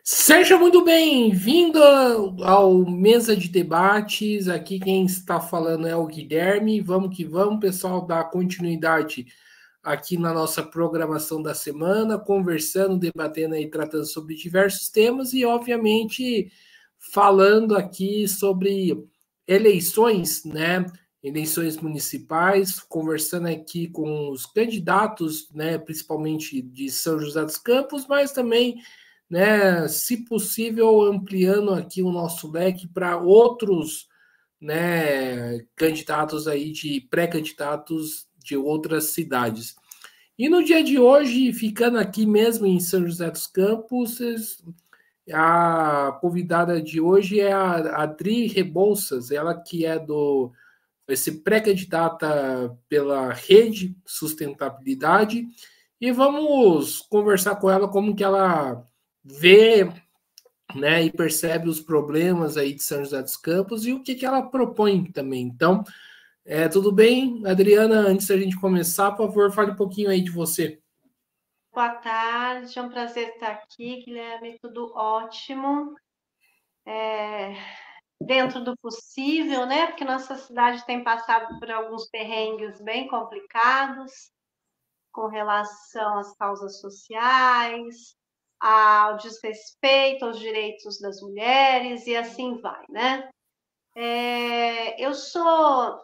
Seja muito bem-vindo ao Mesa de Debates. Aqui quem está falando é o Guilherme. Vamos que vamos, pessoal, dar continuidade aqui na nossa programação da semana, conversando, debatendo e tratando sobre diversos temas e, obviamente, falando aqui sobre eleições, né? Eleições municipais, conversando aqui com os candidatos, né? Principalmente de São José dos Campos, mas também, né, se possível, ampliando aqui o nosso leque para outros, né, candidatos aí de pré-candidatos de outras cidades. E no dia de hoje, ficando aqui mesmo em São José dos Campos, a convidada de hoje é a Adri Rebouças, ela que é vai ser pré-candidata pela Rede Sustentabilidade, e vamos conversar com ela como que ela vê, né, e percebe os problemas aí de São José dos Campos e o que ela propõe também. Então, tudo bem, Adriana? Antes da gente começar, por favor, fale um pouquinho aí de você. Boa tarde, é um prazer estar aqui, Guilherme, tudo ótimo. Dentro do possível, né? Porque nossa cidade tem passado por alguns perrengues bem complicados com relação às causas sociais, ao desrespeito aos direitos das mulheres e assim vai, né? Eu sou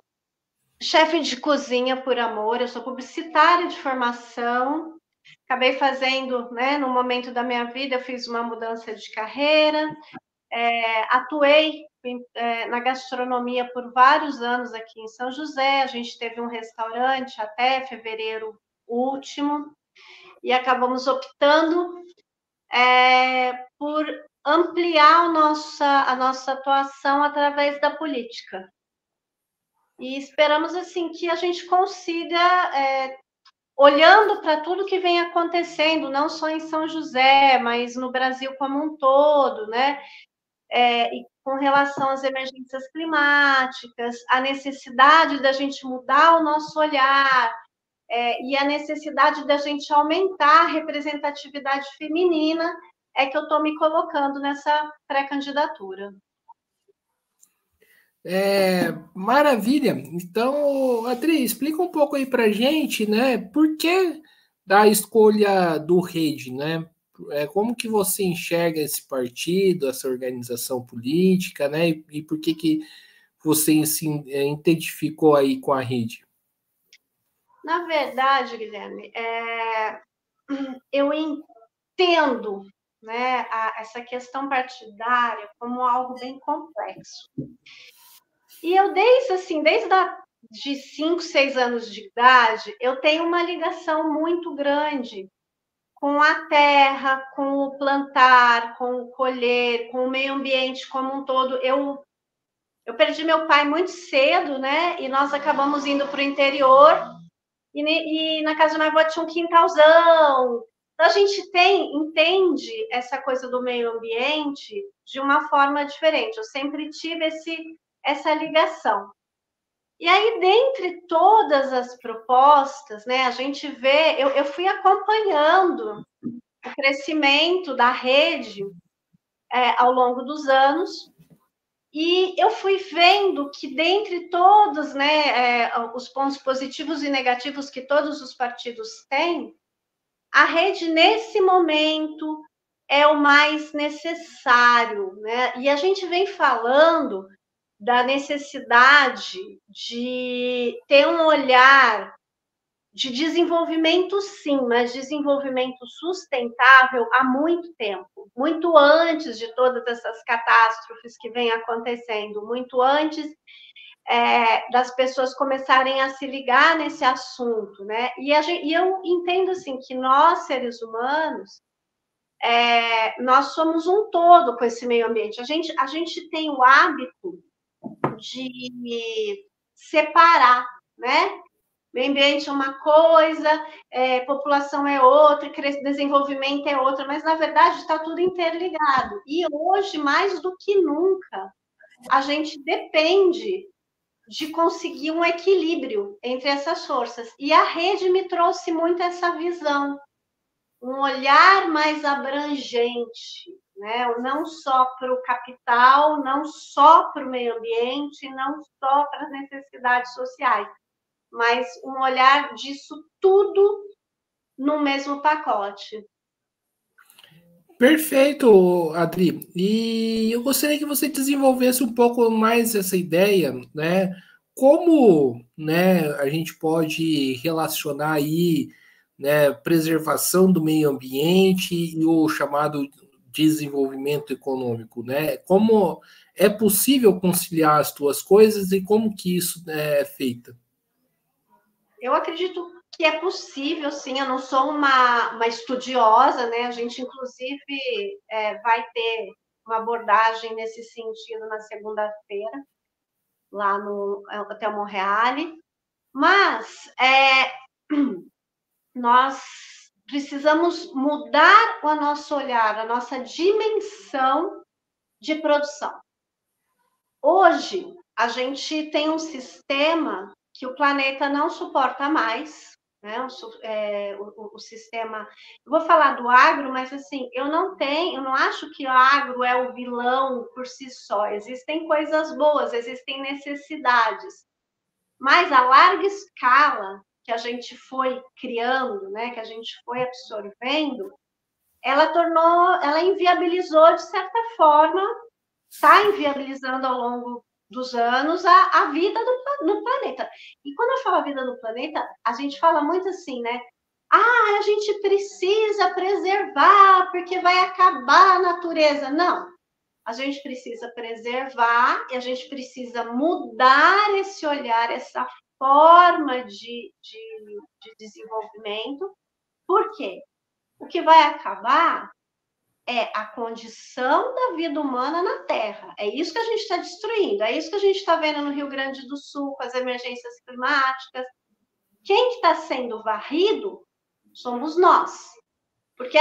chefe de cozinha por amor, eu sou publicitária de formação. Acabei fazendo, né, no momento da minha vida, eu fiz uma mudança de carreira, atuei na gastronomia por vários anos aqui em São José, a gente teve um restaurante até fevereiro último, e acabamos optando por ampliar a nossa atuação através da política. E esperamos, assim, que a gente consiga olhando para tudo que vem acontecendo, não só em São José, mas no Brasil como um todo, né? E com relação às emergências climáticas, a necessidade da gente mudar o nosso olhar, e a necessidade da gente aumentar a representatividade feminina, é que eu estou me colocando nessa pré-candidatura. Maravilha. Então, Adri, explica um pouco aí para gente, né? Por que da escolha do Rede, né? Como que você enxerga esse partido, essa organização política, né? E por que você se identificou aí com a Rede? Na verdade, Guilherme, eu entendo, né, essa questão partidária como algo bem complexo. E eu de 5, 6 anos de idade, eu tenho uma ligação muito grande com a terra, com o plantar, com o colher, com o meio ambiente como um todo. Eu perdi meu pai muito cedo, né? E nós acabamos indo para o interior. E na casa da minha avó tinha um quintalzão. Então, a gente entende essa coisa do meio ambiente de uma forma diferente. Eu sempre tive essa ligação. E aí, dentre todas as propostas, né, a gente vê, eu fui acompanhando o crescimento da rede ao longo dos anos, e eu fui vendo que, dentre todos, né, os pontos positivos e negativos que todos os partidos têm, a rede, nesse momento, é o mais necessário, né? E a gente vem falando da necessidade de ter um olhar de desenvolvimento, sim, mas desenvolvimento sustentável há muito tempo, muito antes de todas essas catástrofes que vêm acontecendo, muito antes das pessoas começarem a se ligar nesse assunto, né? E eu entendo assim que nós, seres humanos, nós somos um todo com esse meio ambiente. A gente tem o hábito de separar, né? Meio ambiente é uma coisa, população é outra, desenvolvimento é outra, mas na verdade está tudo interligado. E hoje, mais do que nunca, a gente depende de conseguir um equilíbrio entre essas forças. E a rede me trouxe muito essa visão, um olhar mais abrangente, né? Não só para o capital, não só para o meio ambiente, não só para as necessidades sociais, mas um olhar disso tudo no mesmo pacote. Perfeito, Adri. E eu gostaria que você desenvolvesse um pouco mais essa ideia, né? Como, né, a gente pode relacionar aí, né, preservação do meio ambiente e o chamado desenvolvimento econômico, né? Como é possível conciliar as duas coisas e como que isso é feito? Eu acredito que é possível, sim. Eu não sou uma estudiosa, né? A gente, inclusive, vai ter uma abordagem nesse sentido na segunda-feira, lá no Hotel Monreale. Mas nós precisamos mudar o nosso olhar, a nossa dimensão de produção. Hoje, a gente tem um sistema que o planeta não suporta mais, né? O sistema. Eu vou falar do agro, mas assim, eu não acho que o agro é o vilão por si só. Existem coisas boas, existem necessidades, mas a larga escala que a gente foi criando, né? Que a gente foi absorvendo, ela inviabilizou de certa forma, está inviabilizando ao longo dos anos a vida no planeta. E quando eu falo a vida no planeta, a gente fala muito assim, né? A gente precisa preservar porque vai acabar a natureza. Não, a gente precisa preservar e a gente precisa mudar esse olhar, essa forma de desenvolvimento. Por quê? O que vai acabar é a condição da vida humana na Terra. É isso que a gente está destruindo, é isso que a gente está vendo no Rio Grande do Sul, com as emergências climáticas. Quem está sendo varrido somos nós. Porque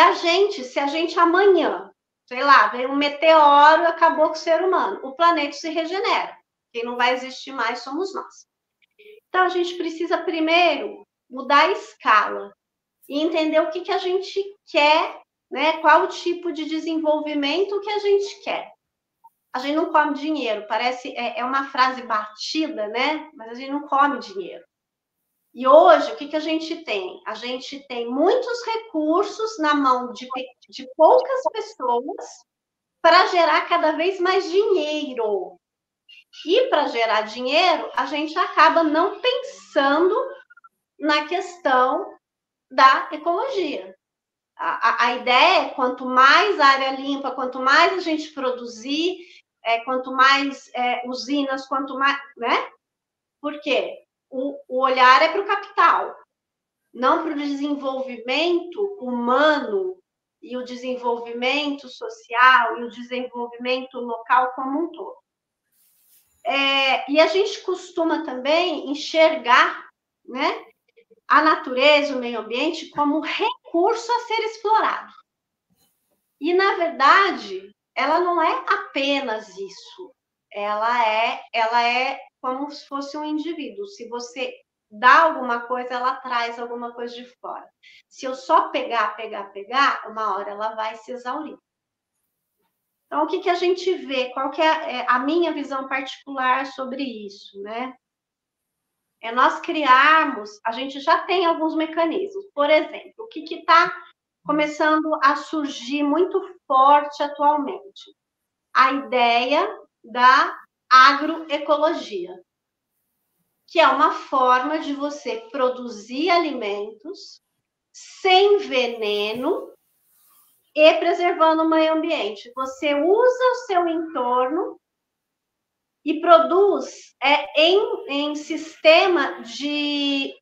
se a gente amanhã, sei lá, vem um meteoro e acabou com o ser humano, o planeta se regenera. Quem não vai existir mais somos nós. Então, a gente precisa primeiro mudar a escala e entender o que a gente quer, né? Qual o tipo de desenvolvimento que a gente quer. A gente não come dinheiro, parece uma frase batida, né? Mas a gente não come dinheiro. E hoje, o que a gente tem? A gente tem muitos recursos na mão de poucas pessoas para gerar cada vez mais dinheiro. E para gerar dinheiro, a gente acaba não pensando na questão da ecologia. A ideia é quanto mais área limpa, quanto mais a gente produzir, quanto mais usinas, quanto mais, né? Por quê? O olhar é para o capital, não para o desenvolvimento humano e o desenvolvimento social e o desenvolvimento local como um todo. E a gente costuma também enxergar, né, a natureza, o meio ambiente, como recurso a ser explorado. E, na verdade, ela não é apenas isso. Ela é como se fosse um indivíduo. Se você dá alguma coisa, ela traz alguma coisa de fora. Se eu só pegar, uma hora ela vai se exaurir. Então, o que a gente vê? Qual que é a minha visão particular sobre isso, né? É nós criarmos, a gente já tem alguns mecanismos. Por exemplo, o que está começando a surgir muito forte atualmente? A ideia da agroecologia, que é uma forma de você produzir alimentos sem veneno e preservando o meio ambiente. Você usa o seu entorno e produz em sistema de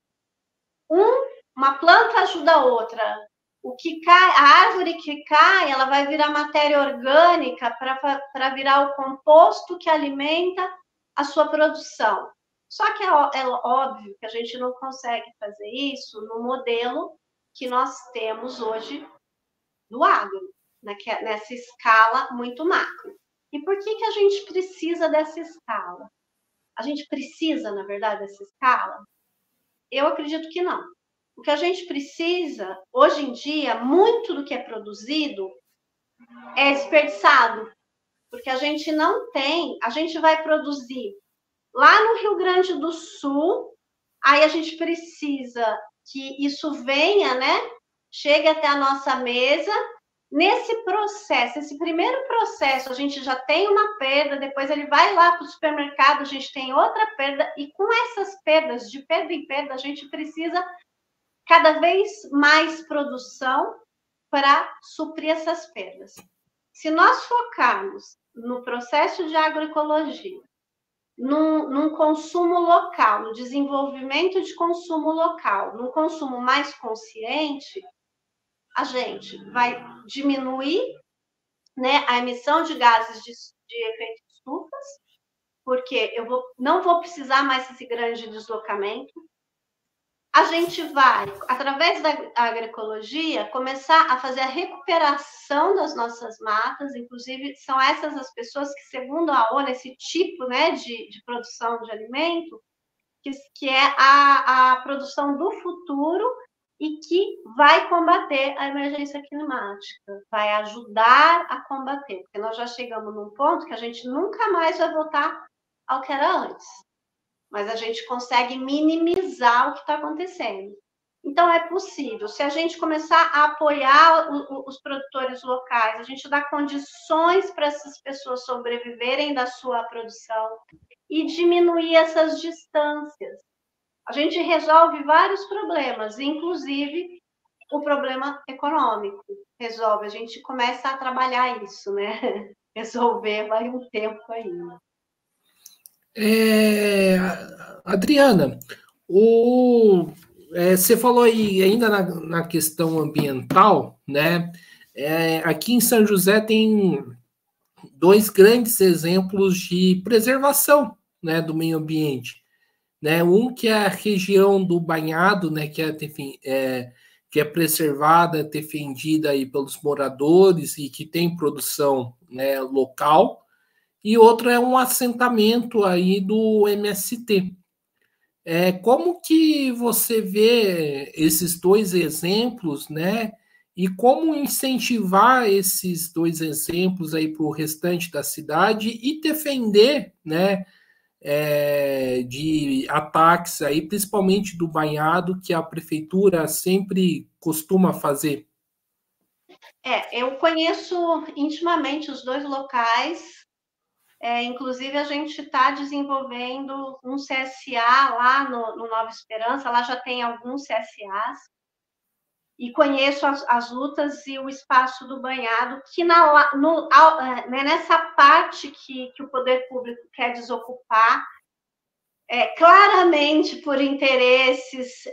uma planta ajuda a outra. O que cai, a árvore que cai, ela vai virar matéria orgânica para virar o composto que alimenta a sua produção. Só que é óbvio que a gente não consegue fazer isso no modelo que nós temos hoje do agro, nessa escala muito macro. E por que a gente precisa dessa escala? A gente precisa, na verdade, dessa escala? Eu acredito que não. O que a gente precisa, hoje em dia, muito do que é produzido é desperdiçado, porque a gente não tem, a gente vai produzir lá no Rio Grande do Sul, aí a gente precisa que isso venha, né? Chegue até a nossa mesa. Nesse processo, esse primeiro processo, a gente já tem uma perda, depois ele vai lá para o supermercado, a gente tem outra perda, e com essas perdas, de perda em perda, a gente precisa cada vez mais produção para suprir essas perdas. Se nós focarmos no processo de agroecologia, num consumo local, no desenvolvimento de consumo local, num consumo mais consciente, a gente vai diminuir, né, a emissão de gases de efeito estufa, porque não vou precisar mais desse grande deslocamento. A gente vai, através da agroecologia, começar a fazer a recuperação das nossas matas, inclusive são essas as pessoas que, segundo a ONU, esse tipo, né, de produção de alimento, que é a produção do futuro e que vai combater a emergência climática, vai ajudar a combater, porque nós já chegamos num ponto que a gente nunca mais vai voltar ao que era antes, mas a gente consegue minimizar o que está acontecendo. Então, é possível. Se a gente começar a apoiar os produtores locais, a gente dá condições para essas pessoas sobreviverem da sua produção e diminuir essas distâncias. A gente resolve vários problemas, inclusive o problema econômico. Resolve, a gente começa a trabalhar isso, né? Resolver vai um tempo ainda. Adriana, você falou aí ainda na questão ambiental, né? Aqui em São José tem dois grandes exemplos de preservação, né, do meio ambiente, né? Um que é a região do Banhado, né, que é preservada, defendida aí pelos moradores e que tem produção, né, local, e outro é um assentamento aí do MST. Como que você vê esses dois exemplos, né? E como incentivar esses dois exemplos aí para o restante da cidade e defender, né, de ataques aí, principalmente do banhado, que a prefeitura sempre costuma fazer? Eu conheço intimamente os dois locais. Inclusive, a gente está desenvolvendo um CSA lá no Nova Esperança, lá já tem alguns CSAs, e conheço as lutas e o espaço do banhado, que nessa parte que o poder público quer desocupar, claramente por interesses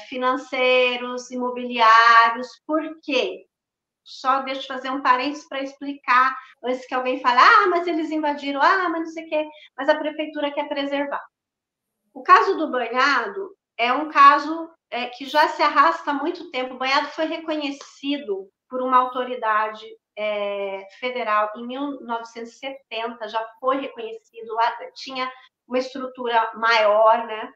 financeiros, imobiliários. Por quê? Só deixa eu fazer um parênteses para explicar, antes que alguém fale, mas eles invadiram, mas não sei o quê, mas a prefeitura quer preservar. O caso do banhado é um caso que já se arrasta há muito tempo. O banhado foi reconhecido por uma autoridade federal em 1970, já foi reconhecido, lá tinha uma estrutura maior, né?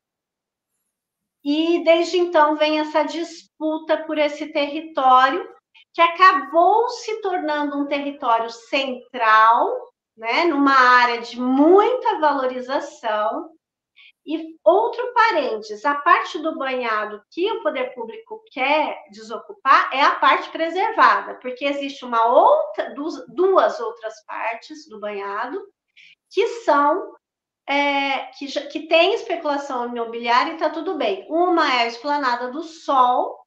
E desde então vem essa disputa por esse território, que acabou se tornando um território central, né, numa área de muita valorização. E outro parênteses, a parte do banhado que o poder público quer desocupar é a parte preservada, porque existe duas outras partes do banhado que são que tem especulação imobiliária e está tudo bem. Uma é a Esplanada do Sol,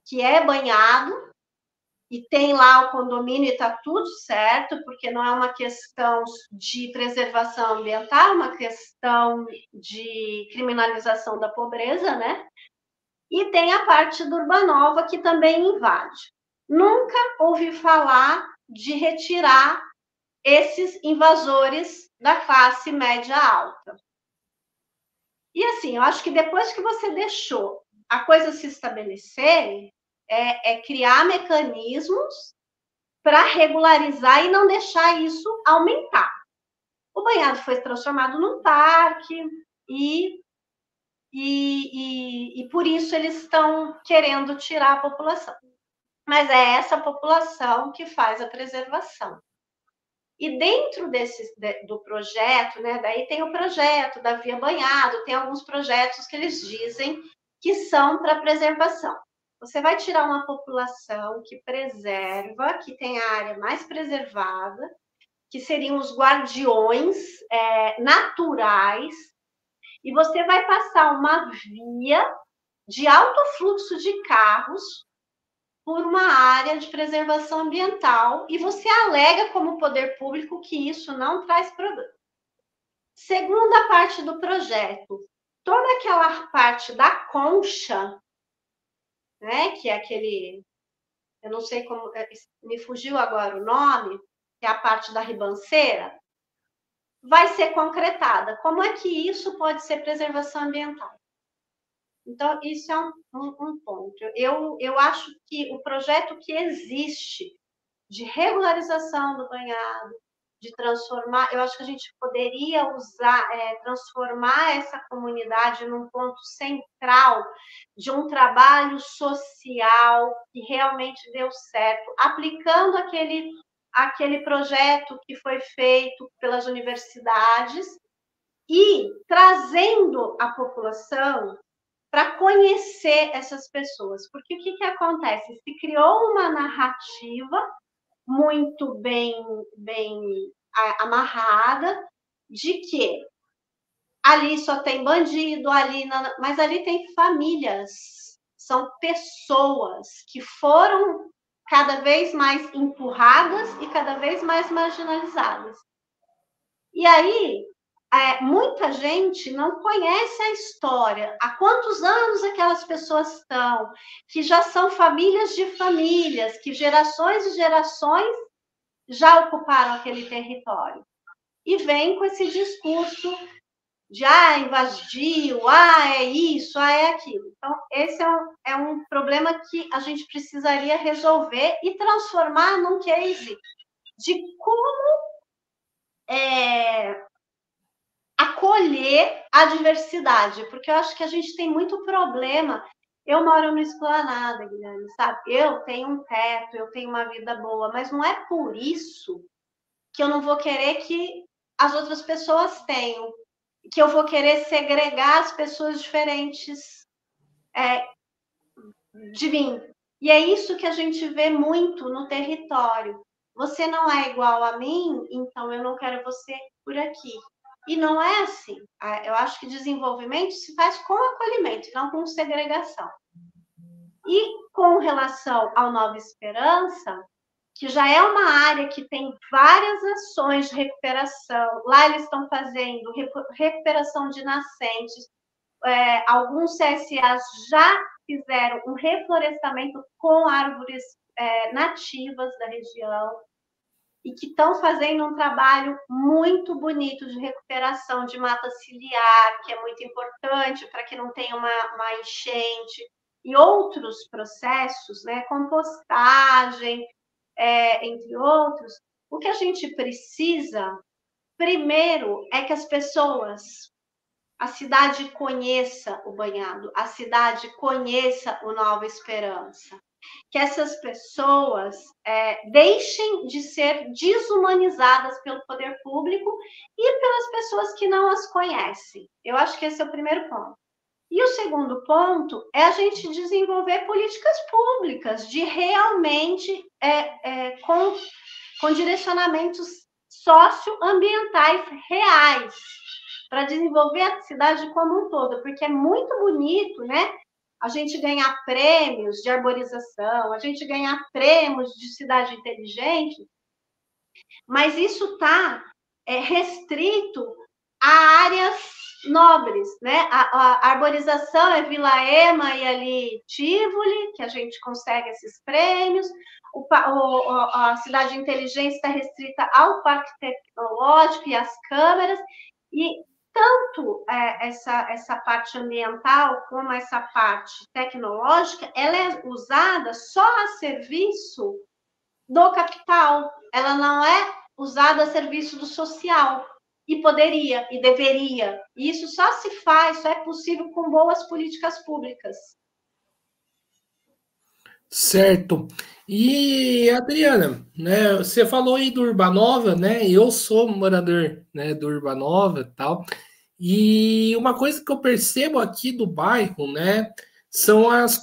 que é banhado, e tem lá o condomínio e está tudo certo, porque não é uma questão de preservação ambiental, é uma questão de criminalização da pobreza, né? E tem a parte do Urbanova, que também invade. Nunca ouvi falar de retirar esses invasores da classe média alta. E assim, eu acho que depois que você deixou a coisa se estabelecer, criar mecanismos para regularizar e não deixar isso aumentar. O banhado foi transformado num parque e por isso eles estão querendo tirar a população. mas é essa população que faz a preservação. E dentro do projeto, né, daí tem o projeto da Via Banhado, tem alguns projetos que eles dizem que são para preservação. Você vai tirar uma população que preserva, que tem a área mais preservada, que seriam os guardiões naturais, e você vai passar uma via de alto fluxo de carros por uma área de preservação ambiental e você alega como poder público que isso não traz problema. Segunda parte do projeto, toda aquela parte da concha, né, que é aquele, eu não sei como, me fugiu agora o nome, que é a parte da ribanceira, vai ser concretada. Como é que isso pode ser preservação ambiental? Então, isso é um ponto. Eu acho que o projeto que existe de regularização do banhado, de transformar, eu acho que a gente poderia transformar essa comunidade num ponto central de um trabalho social que realmente deu certo, aplicando aquele projeto que foi feito pelas universidades e trazendo a população para conhecer essas pessoas. Porque o que acontece? Se criou uma narrativa muito bem amarrada de que ali só tem bandido, mas ali tem famílias, são pessoas que foram cada vez mais empurradas e cada vez mais marginalizadas. E aí, muita gente não conhece a história. Há quantos anos aquelas pessoas estão? Que já são famílias de famílias, que gerações e gerações já ocuparam aquele território. E vem com esse discurso de invadiu, é isso, é aquilo. Então, esse é um problema que a gente precisaria resolver e transformar num case de como acolher a diversidade, porque eu acho que a gente tem muito problema. Eu moro no Esplanada, Guilherme, sabe? Eu tenho um teto, eu tenho uma vida boa, mas não é por isso que eu não vou querer que as outras pessoas tenham, que eu vou querer segregar as pessoas diferentes de mim. E é isso que a gente vê muito no território. Você não é igual a mim, então eu não quero você por aqui. E não é assim. Eu acho que desenvolvimento se faz com acolhimento, não com segregação. E com relação ao Nova Esperança, que já é uma área que tem várias ações de recuperação. Lá eles estão fazendo recuperação de nascentes. Alguns CSAs já fizeram um reflorestamento com árvores nativas da região e que estão fazendo um trabalho muito bonito de recuperação de mata ciliar, que é muito importante para que não tenha uma enchente, e outros processos, né, compostagem, entre outros. O que a gente precisa, primeiro, é que as pessoas, a cidade conheça o banhado, a cidade conheça o Nova Esperança. Que essas pessoas deixem de ser desumanizadas pelo poder público e pelas pessoas que não as conhecem. Eu acho que esse é o primeiro ponto. E o segundo ponto é a gente desenvolver políticas públicas de realmente com direcionamentos socioambientais reais para desenvolver a cidade como um todo, porque é muito bonito, né? A gente ganhar prêmios de arborização, a gente ganhar prêmios de cidade inteligente, mas isso está restrito a áreas nobres, né? A arborização é Vila Ema e ali Tivoli, que a gente consegue esses prêmios. A cidade inteligente está restrita ao parque tecnológico e às câmeras, e tanto essa parte ambiental como essa parte tecnológica, ela é usada só a serviço do capital, ela não é usada a serviço do social. E poderia, e deveria. E isso só se faz, só é possível com boas políticas públicas. Certo. E, Adriana, né, você falou aí do Urbanova, né? Eu sou morador, né, do Urbanova e tal. E uma coisa que eu percebo aqui do bairro, né, são as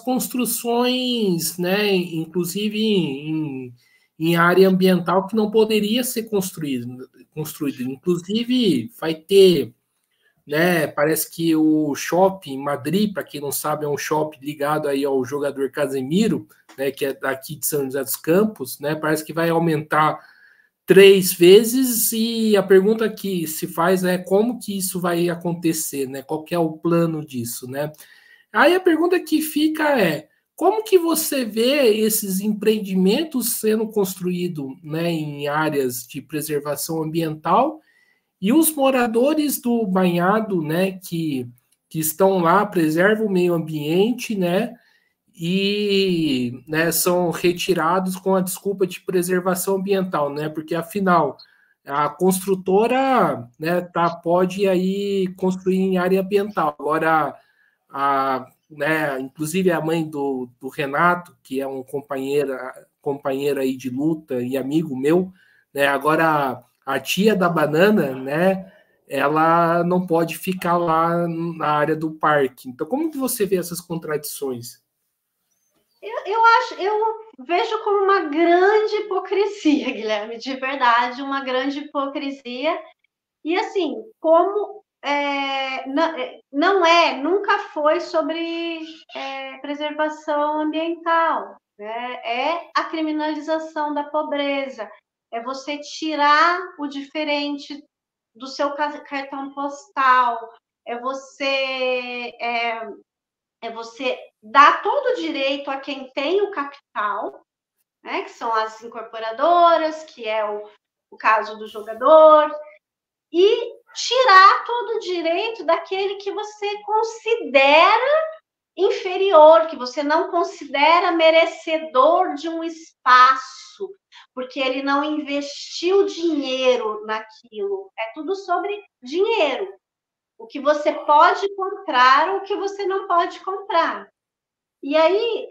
construções, né, inclusive em área ambiental que não poderia ser construído. Inclusive, vai ter, né? Parece que o shopping Madrid, para quem não sabe, é um shopping ligado aí ao jogador Casemiro, né? Que é daqui de São José dos Campos, né? Parece que vai aumentar 3 vezes e a pergunta que se faz é como que isso vai acontecer, né? Qual que é o plano disso, né? Aí a pergunta que fica é como que você vê esses empreendimentos sendo construídos, né, em áreas de preservação ambiental e os moradores do banhado, né, que estão lá, preservam o meio ambiente, né, e, né, são retirados com a desculpa de preservação ambiental, né, porque afinal a construtora, né, pode aí construir em área ambiental. Agora, né, inclusive a mãe do Renato, que é um companheiro aí de luta e amigo meu, né, agora a tia da banana, né, ela não pode ficar lá na área do parque. Então, como que você vê essas contradições? Eu vejo como uma grande hipocrisia, Guilherme, de verdade, uma grande hipocrisia. E assim, como nunca foi sobre preservação ambiental, né? É a criminalização da pobreza, é você tirar o diferente do seu cartão postal, é você dar todo o direito a quem tem o capital, né? Que são as incorporadoras, que é o caso do jogador, e tirar todo o direito daquele que você considera inferior, que você não considera merecedor de um espaço, porque ele não investiu dinheiro naquilo. É tudo sobre dinheiro. O que você pode comprar, o que você não pode comprar. E aí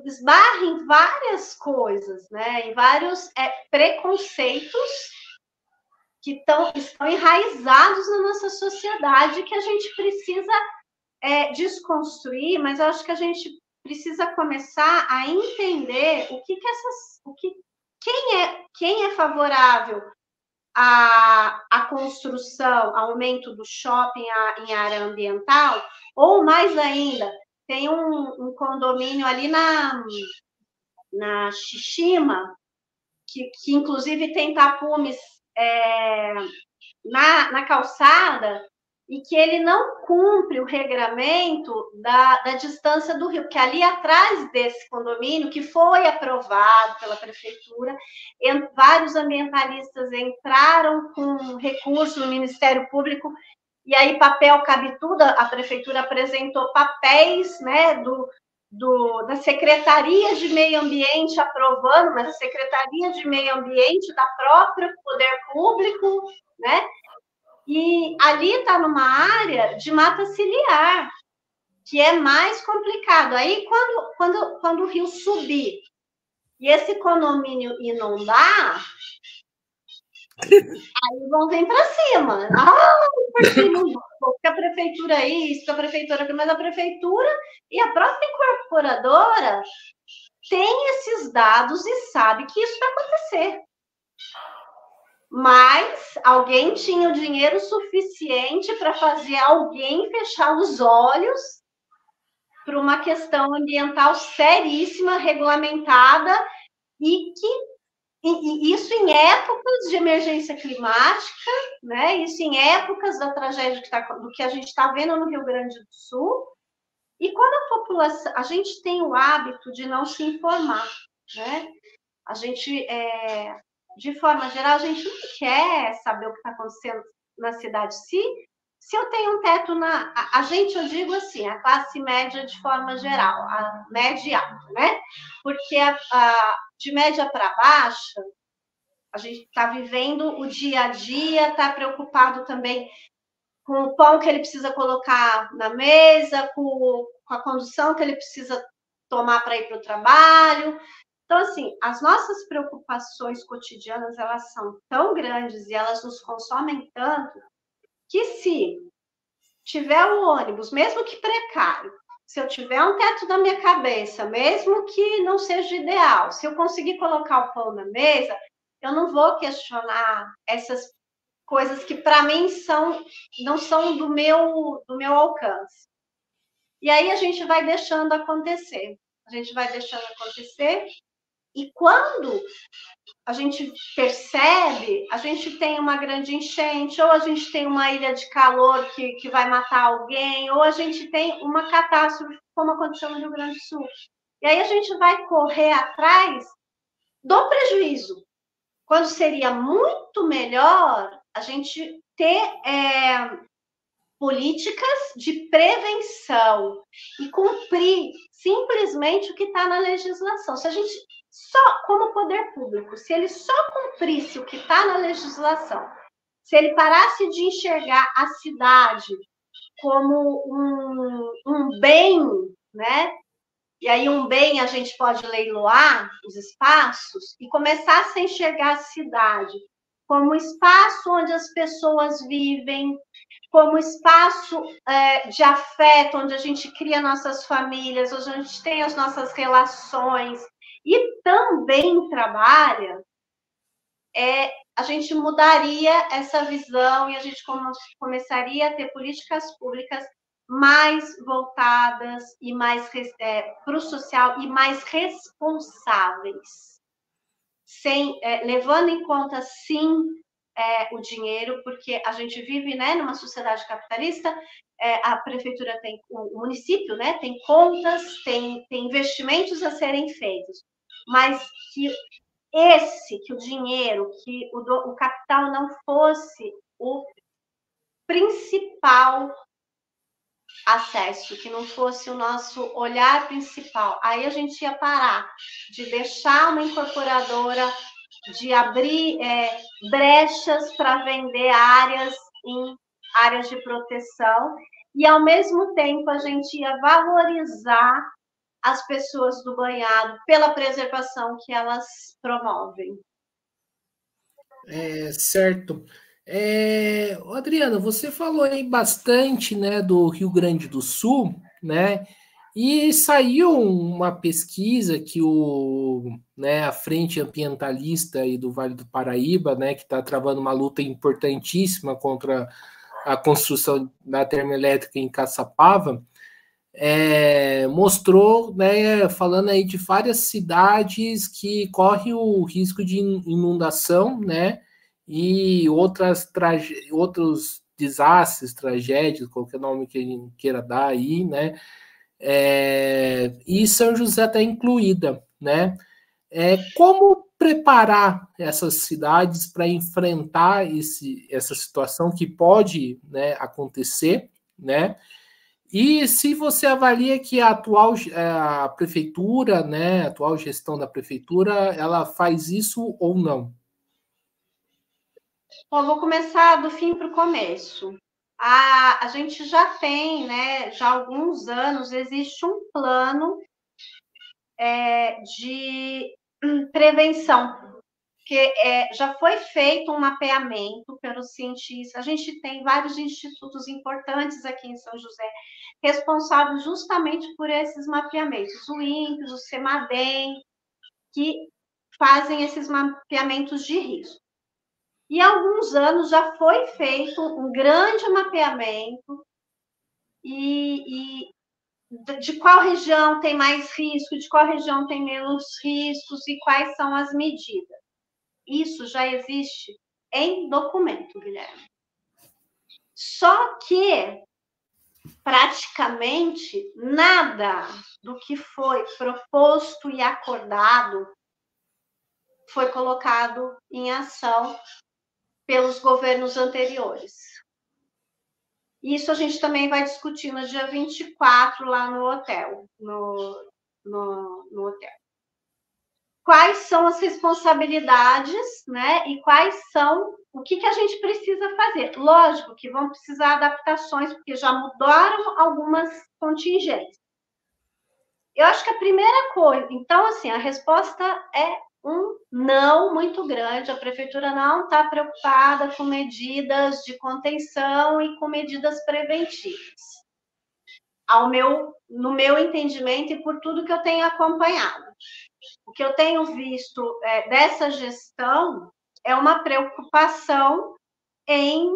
esbarra em várias coisas, né? Em vários preconceitos que estão enraizados na nossa sociedade, que a gente precisa desconstruir, mas eu acho que a gente precisa começar a entender quem é favorável à construção, ao aumento do shopping em área ambiental, ou mais ainda, tem um condomínio ali na Xixima, que inclusive tem tapumes na calçada, e que ele não cumpre o regramento da distância do rio, porque ali atrás desse condomínio, que foi aprovado pela prefeitura, vários ambientalistas entraram com recurso no Ministério Público, e aí papel cabe tudo, a prefeitura apresentou papéis, né, da Secretaria de Meio Ambiente aprovando, mas a Secretaria de Meio Ambiente da própria Poder Público, né? E ali está numa área de mata ciliar, que é mais complicado. Aí, quando o rio subir e esse condomínio inundar, aí vão vir para cima. Porque inundou, porque a prefeitura é isso, porque a prefeitura aquilo, mas a prefeitura e a própria incorporadora tem esses dados e sabe que isso vai acontecer. Mas alguém tinha o dinheiro suficiente para fazer alguém fechar os olhos para uma questão ambiental seríssima, regulamentada, e isso em épocas de emergência climática, né? Isso em épocas da tragédia do que a gente está vendo no Rio Grande do Sul. E quando a população, a gente tem o hábito de não se informar, né? A gente de forma geral, a gente não quer saber o que está acontecendo na cidade. Se eu tenho um teto a gente, eu digo assim, a classe média de forma geral, a média e alta, né? Porque de média para baixa, a gente está vivendo o dia a dia, está preocupado também com o pão que ele precisa colocar na mesa, com a condução que ele precisa tomar para ir para o trabalho. Então, assim, as nossas preocupações cotidianas, elas são tão grandes e elas nos consomem tanto que se tiver o ônibus, mesmo que precário, se eu tiver um teto na minha cabeça, mesmo que não seja ideal, se eu conseguir colocar o pão na mesa, eu não vou questionar essas coisas que para mim não são do meu alcance. E aí a gente vai deixando acontecer. A gente vai deixando acontecer e quando a gente percebe, a gente tem uma grande enchente, ou a gente tem uma ilha de calor que vai matar alguém, ou a gente tem uma catástrofe, como aconteceu no Rio Grande do Sul. E aí a gente vai correr atrás do prejuízo, quando seria muito melhor a gente ter políticas de prevenção e cumprir simplesmente o que está na legislação. Se a gente só, como poder público, se ele só cumprisse o que está na legislação, se ele parasse de enxergar a cidade como um bem, né? E aí um bem a gente pode leiloar os espaços e começasse a enxergar a cidade como um espaço onde as pessoas vivem, como espaço de afeto, onde a gente cria nossas famílias, onde a gente tem as nossas relações e também trabalha, a gente mudaria essa visão e a gente começaria a ter políticas públicas mais voltadas e mais para o social e mais responsáveis, levando em conta, sim, o dinheiro, porque a gente vive, né, numa sociedade capitalista, a prefeitura tem, o município, né, tem contas, tem investimentos a serem feitos, mas que o dinheiro, que o capital não fosse o principal acesso, que não fosse o nosso olhar principal. Aí a gente ia parar de deixar uma incorporadora, de abrir brechas para vender áreas em áreas de proteção, e ao mesmo tempo a gente ia valorizar as pessoas do banhado pela preservação que elas promovem. Certo. Adriana, você falou aí bastante, né, do Rio Grande do Sul, né? E saiu uma pesquisa que a Frente Ambientalista aí do Vale do Paraíba, né, que está travando uma luta importantíssima contra a construção da termoelétrica em Caçapava, mostrou, né, falando aí de várias cidades que correm o risco de inundação, né, e outros desastres, tragédias, qualquer nome que a gente queira dar aí, né, e São José está incluída, né. Como preparar essas cidades para enfrentar essa situação que pode, né, acontecer, né? E se você avalia que a prefeitura, né, a atual gestão da prefeitura, ela faz isso ou não? Bom, vou começar do fim para o começo. A gente já tem, né, já há alguns anos, existe um plano de prevenção, que já foi feito um mapeamento pelos cientistas. A gente tem vários institutos importantes aqui em São José, responsáveis justamente por esses mapeamentos, o INPES, o CEMADEM, que fazem esses mapeamentos de risco. E há alguns anos já foi feito um grande mapeamento de qual região tem mais risco, de qual região tem menos riscos e quais são as medidas. Isso já existe em documento, Guilherme. Só que praticamente nada do que foi proposto e acordado foi colocado em ação pelos governos anteriores. Isso a gente também vai discutir no dia 24 lá no hotel, no hotel. quais são as responsabilidades, né? E o que a gente precisa fazer. Lógico que vão precisar adaptações, porque já mudaram algumas contingências. Eu acho que a primeira coisa, então, assim, a resposta é um não muito grande. A prefeitura não está preocupada com medidas de contenção e com medidas preventivas. No meu entendimento e por tudo que eu tenho acompanhado. O que eu tenho visto dessa gestão é uma preocupação em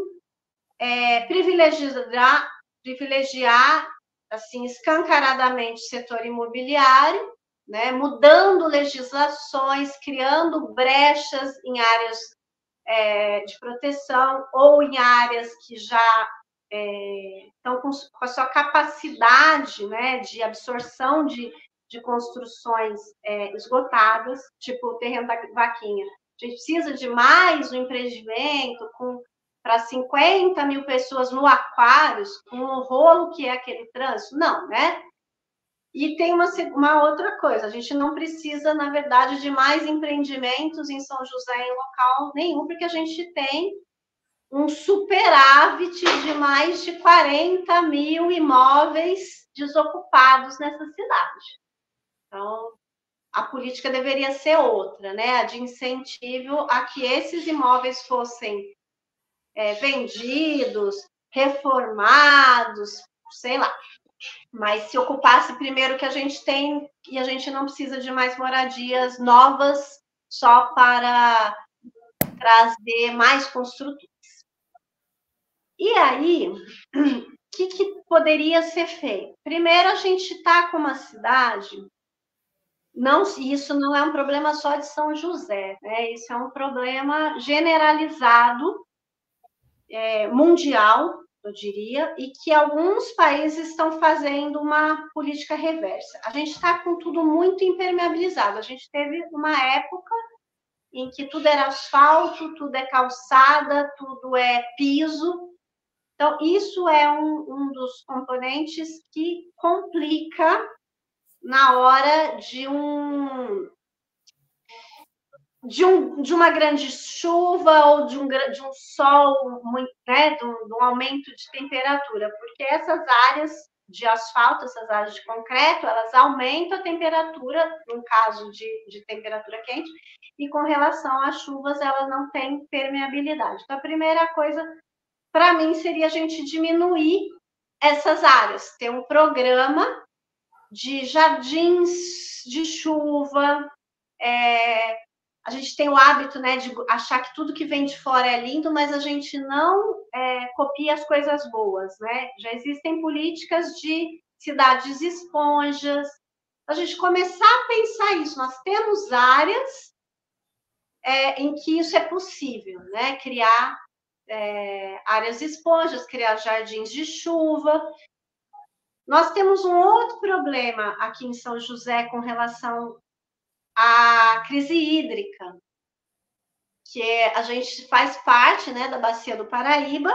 privilegiar assim, escancaradamente o setor imobiliário, né, mudando legislações, criando brechas em áreas de proteção ou em áreas que já estão com a sua capacidade, né, de absorção de construções esgotadas, tipo o terreno da Vaquinha. A gente precisa de mais um empreendimento para 50 mil pessoas no Aquários, com o rolo que é aquele trânsito? Não, né? E tem uma outra coisa, a gente não precisa, na verdade, de mais empreendimentos em São José em local nenhum, porque a gente tem um superávit de mais de 40 mil imóveis desocupados nessa cidade. Então, a política deveria ser outra, né? A de incentivo a que esses imóveis fossem vendidos, reformados, sei lá. Mas se ocupasse primeiro o que a gente tem, e a gente não precisa de mais moradias novas só para trazer mais construtores. E aí, o que poderia ser feito? Primeiro, a gente está com uma cidade, isso não é um problema só de São José, né? Isso é um problema generalizado, mundial, eu diria, e que alguns países estão fazendo uma política reversa. A gente está com tudo muito impermeabilizado. A gente teve uma época em que tudo era asfalto, tudo é calçada, tudo é piso. Então, isso é um dos componentes que complica na hora de uma grande chuva ou de um sol, né, de um aumento de temperatura, porque essas áreas de asfalto, essas áreas de concreto, elas aumentam a temperatura, no caso de temperatura quente, e com relação às chuvas, elas não têm permeabilidade. Então, a primeira coisa, para mim, seria a gente diminuir essas áreas, ter um programa de jardins de chuva. A gente tem o hábito, né, de achar que tudo que vem de fora é lindo, mas a gente não copia as coisas boas, né? Já existem políticas de cidades esponjas. A gente começar a pensar isso. Nós temos áreas em que isso é possível, né? Criar áreas esponjas, criar jardins de chuva. Nós temos um outro problema aqui em São José com relação à crise hídrica, que a gente faz parte, né, da Bacia do Paraíba,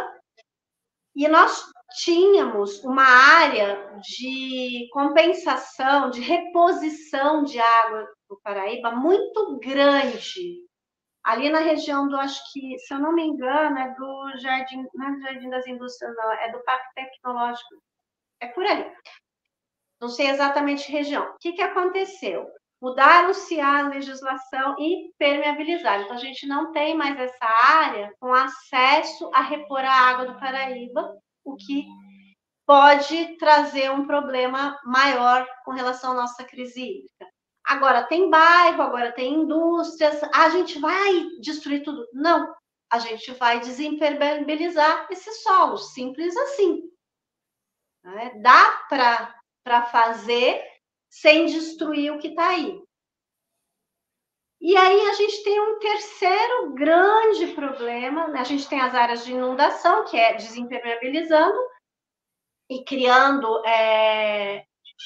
e nós tínhamos uma área de compensação, de reposição de água do Paraíba muito grande, ali na região do, acho que, se eu não me engano, é do Jardim, não é do Jardim das Indústrias, não, é do Parque Tecnológico, é por ali. Não sei exatamente a região. O que aconteceu? Mudaram-se a legislação e permeabilizaram. Então, a gente não tem mais essa área com acesso a repor a água do Paraíba, o que pode trazer um problema maior com relação à nossa crise hídrica. Agora tem bairro, agora tem indústrias, a gente vai destruir tudo? Não, a gente vai desimpermeabilizar esses solos, simples assim. Dá para fazer sem destruir o que está aí. E aí a gente tem um terceiro grande problema, né? A gente tem as áreas de inundação, que é desimpermeabilizando e criando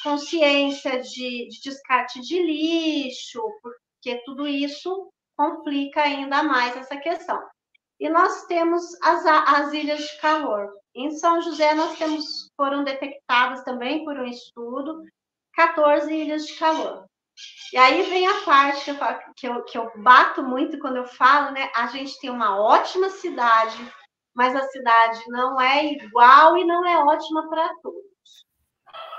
consciência de descarte de lixo, porque tudo isso complica ainda mais essa questão. E nós temos as ilhas de calor. Em São José, foram detectadas também por um estudo 14 ilhas de calor. E aí vem a parte que eu bato muito quando eu falo, né? A gente tem uma ótima cidade, mas a cidade não é igual e não é ótima para todos.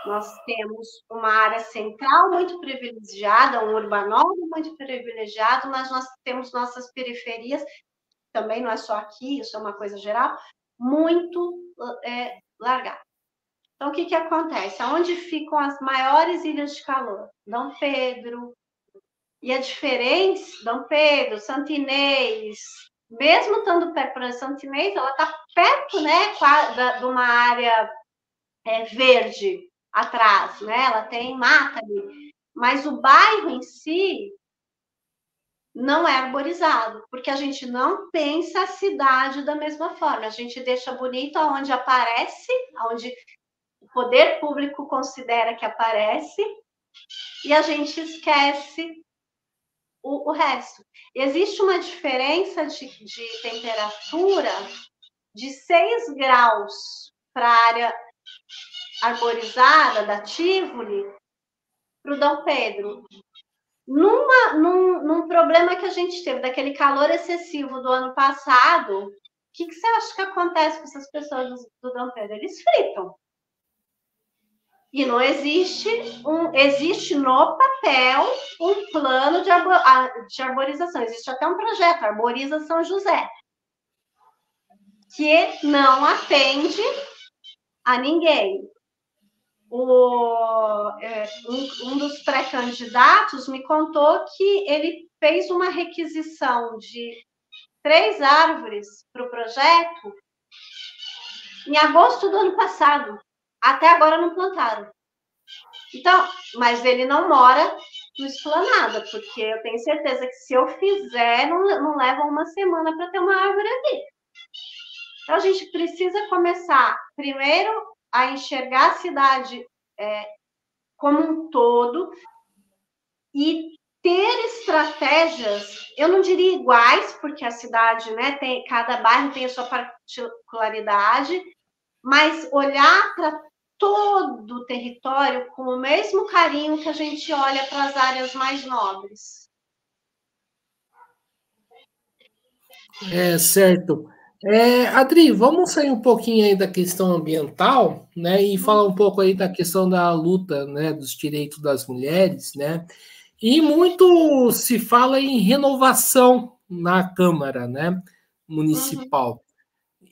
Nós temos uma área central muito privilegiada, um urbanódromo muito privilegiado, mas nós temos nossas periferias, também não é só aqui, isso é uma coisa geral, muito largada. Então, o que acontece? Onde ficam as maiores ilhas de calor? Dom Pedro, e a diferença, Dom Pedro, Santo Inês, mesmo estando perto de Santo Inês, ela está perto, né, de uma área verde atrás, né? Ela tem mata ali. Mas o bairro em si não é arborizado, porque a gente não pensa a cidade da mesma forma. A gente deixa bonito onde aparece, onde o poder público considera que aparece, e a gente esquece o resto. Existe uma diferença de temperatura de 6 graus para a área arborizada da Tivoli para o Dom Pedro. Num problema que a gente teve, daquele calor excessivo do ano passado, o que você acha que acontece com essas pessoas do Dom Pedro? Eles fritam. E não existe existe no papel um plano de arborização. Existe até um projeto, Arboriza São José, que não atende a ninguém. Um dos pré-candidatos me contou que ele fez uma requisição de 3 árvores para o projeto em agosto do ano passado. Até agora não plantaram. Então, mas ele não mora no Esplanada, porque eu tenho certeza que se eu fizer, não leva uma semana para ter uma árvore aqui. Então, a gente precisa começar, primeiro, a enxergar a cidade como um todo e ter estratégias, eu não diria iguais, porque a cidade, né, cada bairro tem a sua particularidade, mas olhar para todo o território com o mesmo carinho que a gente olha para as áreas mais nobres. Certo. Adri, vamos sair um pouquinho aí da questão ambiental, né, e falar um pouco aí da questão da luta, né, dos direitos das mulheres, né, e muito se fala em renovação na Câmara, né, municipal.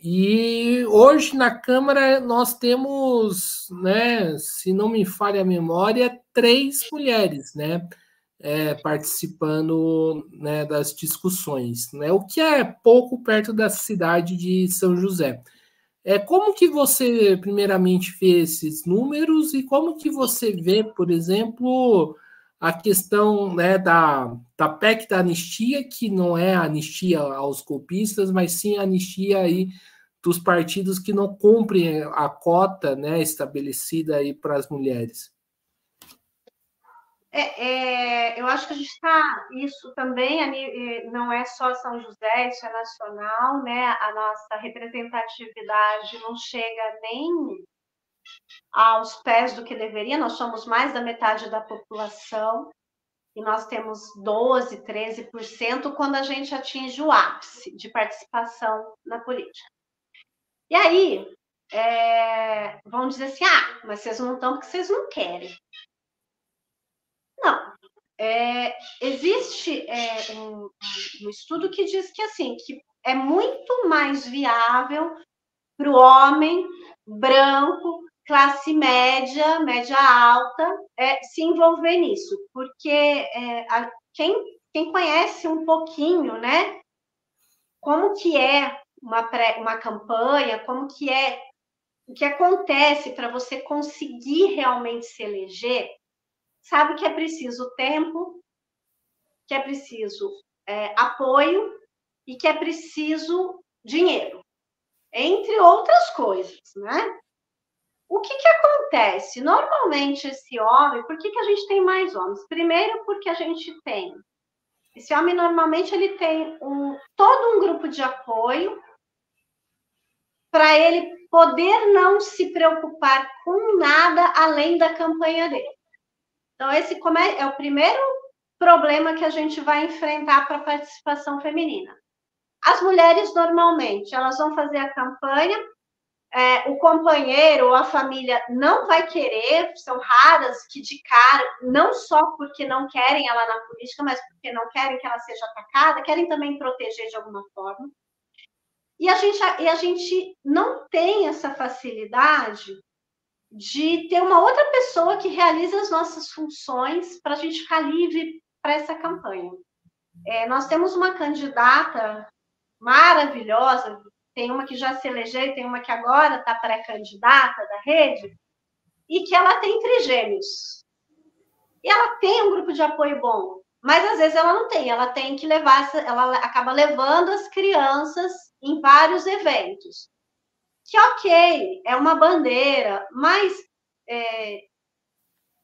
E hoje na Câmara nós temos, né, se não me falha a memória, 3 mulheres, né, participando, né, das discussões, né, o que é pouco perto da cidade de São José. Como que você, primeiramente, vê esses números e como que você vê, por exemplo, a questão, né, da PEC da anistia, que não é a anistia aos golpistas, mas sim a anistia aí dos partidos que não cumprem a cota, né, estabelecida aí para as mulheres? Eu acho que a gente está, isso também não é só São José, isso é nacional, né? A nossa representatividade não chega nem aos pés do que deveria, nós somos mais da metade da população, e nós temos 12%, 13% quando a gente atinge o ápice de participação na política. E aí, vão dizer assim, mas vocês não estão porque vocês não querem. Não. Existe um estudo que diz que, assim, que é muito mais viável para o homem branco, classe média, média alta, se envolver nisso, porque quem conhece um pouquinho, né, como que é uma campanha, como que é, o que acontece para você conseguir realmente se eleger, sabe que é preciso tempo, que é preciso apoio e que é preciso dinheiro, entre outras coisas, né? O que acontece? Normalmente esse homem, por que a gente tem mais homens? Primeiro porque a gente tem, esse homem normalmente ele tem todo um grupo de apoio para ele poder não se preocupar com nada além da campanha dele. Então, esse é o primeiro problema que a gente vai enfrentar para a participação feminina. As mulheres, normalmente, elas vão fazer a campanha, o companheiro ou a família não vai querer, são raras que de cara, não só porque não querem ela na política, mas porque não querem que ela seja atacada, querem também proteger de alguma forma. E a gente não tem essa facilidade de ter uma outra pessoa que realiza as nossas funções para a gente ficar livre para essa campanha. Nós temos uma candidata maravilhosa, tem uma que já se elegeu, tem uma que agora está pré-candidata da rede, e que ela tem trigêmeos. E ela tem um grupo de apoio bom, mas às vezes ela não tem, ela tem que levar, ela acaba levando as crianças em vários eventos. Que ok, é uma bandeira, mas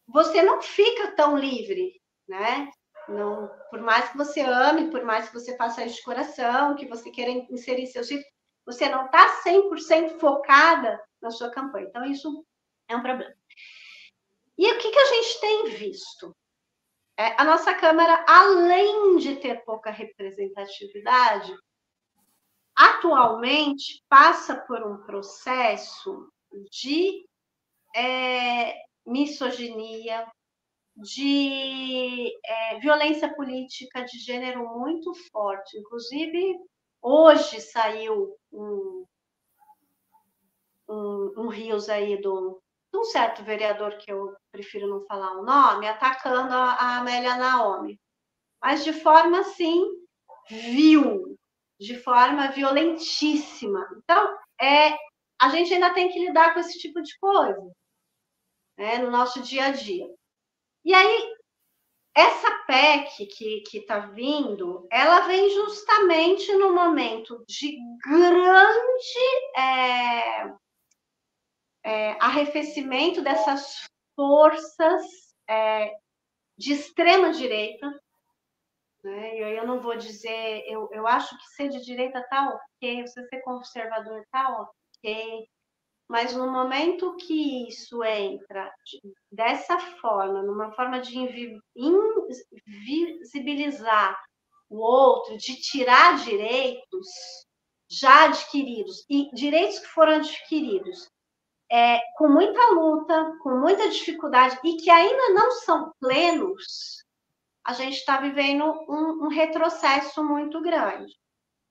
você não fica tão livre, né? Não, por mais que você ame, por mais que você faça isso de coração, que você queira inserir seus filhos, você não está 100% focada na sua campanha. Então, isso é um problema. E o que a gente tem visto? A nossa Câmara, além de ter pouca representatividade, atualmente passa por um processo de misoginia, de violência política de gênero muito forte. Inclusive, hoje saiu um rios aí de um certo vereador, que eu prefiro não falar o nome, atacando a Amélia Naomi. Mas de forma, assim, vil, de forma violentíssima. Então, a gente ainda tem que lidar com esse tipo de coisa, né, no nosso dia a dia. E aí, essa PEC que está vindo, ela vem justamente no momento de grande arrefecimento dessas forças de extrema-direita. Né? E aí eu não vou dizer, eu acho que ser de direita está ok, você ser conservador está ok, mas no momento que isso entra dessa forma, numa forma de invisibilizar o outro, de tirar direitos já adquiridos, e direitos que foram adquiridos com muita luta, com muita dificuldade, e que ainda não são plenos, a gente está vivendo um retrocesso muito grande.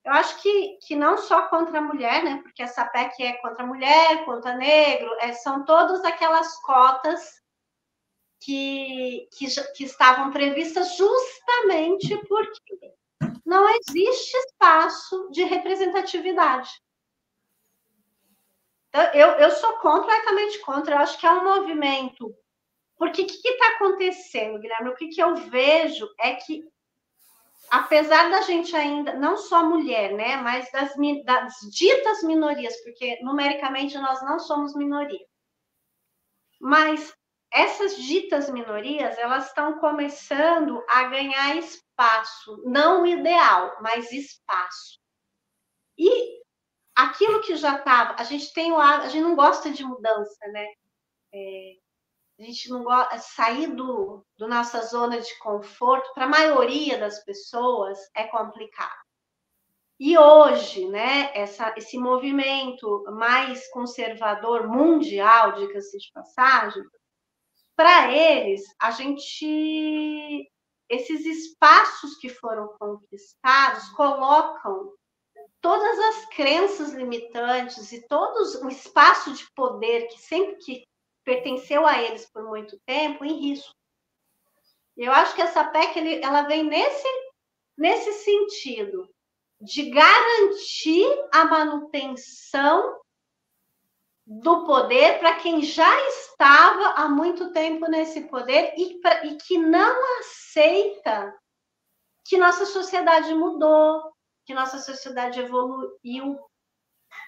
Eu acho que não só contra a mulher, né? Porque essa PEC é contra a mulher, contra negro, são todas aquelas cotas que estavam previstas justamente porque não existe espaço de representatividade. Então, eu sou completamente contra, eu acho que é um movimento. Porque o que está acontecendo, Guilherme? O que eu vejo é que, apesar da gente ainda, não só mulher, né, mas das ditas minorias, porque numericamente nós não somos minoria, mas essas ditas minorias, elas estão começando a ganhar espaço, não ideal, mas espaço. E aquilo que já estava, a gente não gosta de mudança, né? A gente não gosta, sair do nossa zona de conforto, para a maioria das pessoas, é complicado. E hoje, né, esse movimento mais conservador mundial, diga-se de passagem, para eles, esses espaços que foram conquistados colocam todas as crenças limitantes e todo o espaço de poder que pertenceu a eles por muito tempo em risco. Eu acho que essa PEC ela vem nesse sentido de garantir a manutenção do poder para quem já estava há muito tempo nesse poder e que não aceita que nossa sociedade mudou, que nossa sociedade evoluiu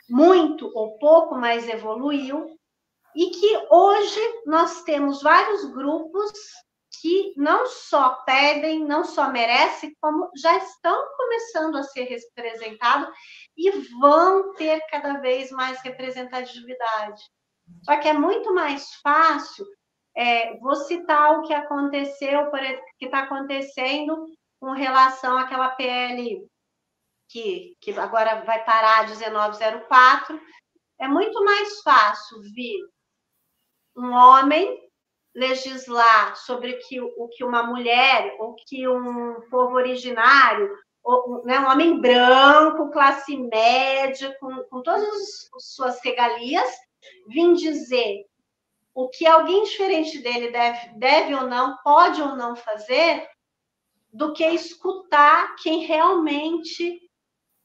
muito ou pouco, mas evoluiu, e que hoje nós temos vários grupos que não só pedem, não só merecem, como já estão começando a ser representados e vão ter cada vez mais representatividade. Só que é muito mais fácil Vou citar o que aconteceu, que está acontecendo com relação àquela PL que agora vai parar 1904. É muito mais fácil vir um homem legislar sobre o que uma mulher, ou que um povo originário, ou, né, um homem branco, classe média, com todas as suas regalias, vir dizer o que alguém diferente dele deve ou não, pode ou não fazer, do que escutar quem realmente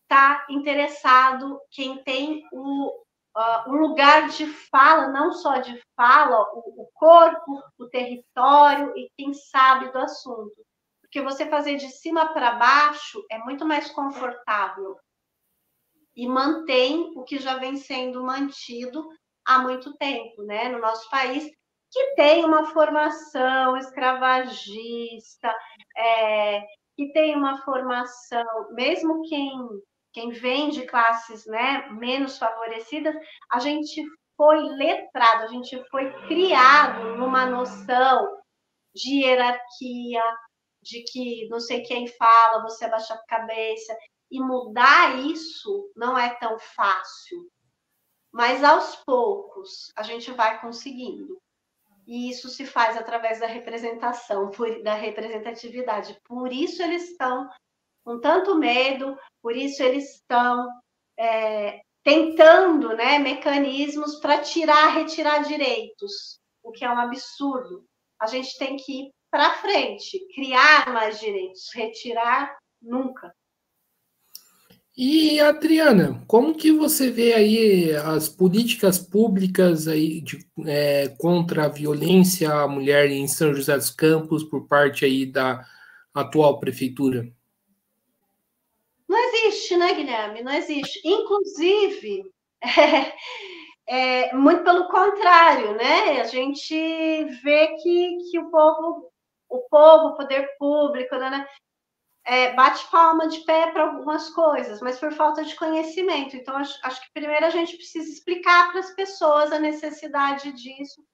está interessado, quem tem um lugar de fala, não só de fala, o corpo, o território e quem sabe do assunto. Porque você fazer de cima para baixo é muito mais confortável e mantém o que já vem sendo mantido há muito tempo, né, no nosso país, que tem uma formação escravagista, que tem uma formação, mesmo quem vem de classes, né, menos favorecidas, a gente foi letrado, a gente foi criado numa noção de hierarquia, de que não sei quem fala, você abaixa a cabeça, e mudar isso não é tão fácil. Mas aos poucos a gente vai conseguindo. E isso se faz através da representação, da representatividade. Por isso eles estão com tanto medo, por isso eles estão tentando, né, mecanismos para retirar direitos, o que é um absurdo. A gente tem que ir para frente, criar mais direitos, retirar nunca. E, Adriana, como que você vê aí as políticas públicas aí contra a violência à mulher em São José dos Campos por parte aí da atual prefeitura? Não existe, né, Guilherme? Não existe. Inclusive, muito pelo contrário, né? A gente vê que o poder público, né, bate palma de pé para algumas coisas, mas por falta de conhecimento. Então, acho que primeiro a gente precisa explicar para as pessoas a necessidade disso.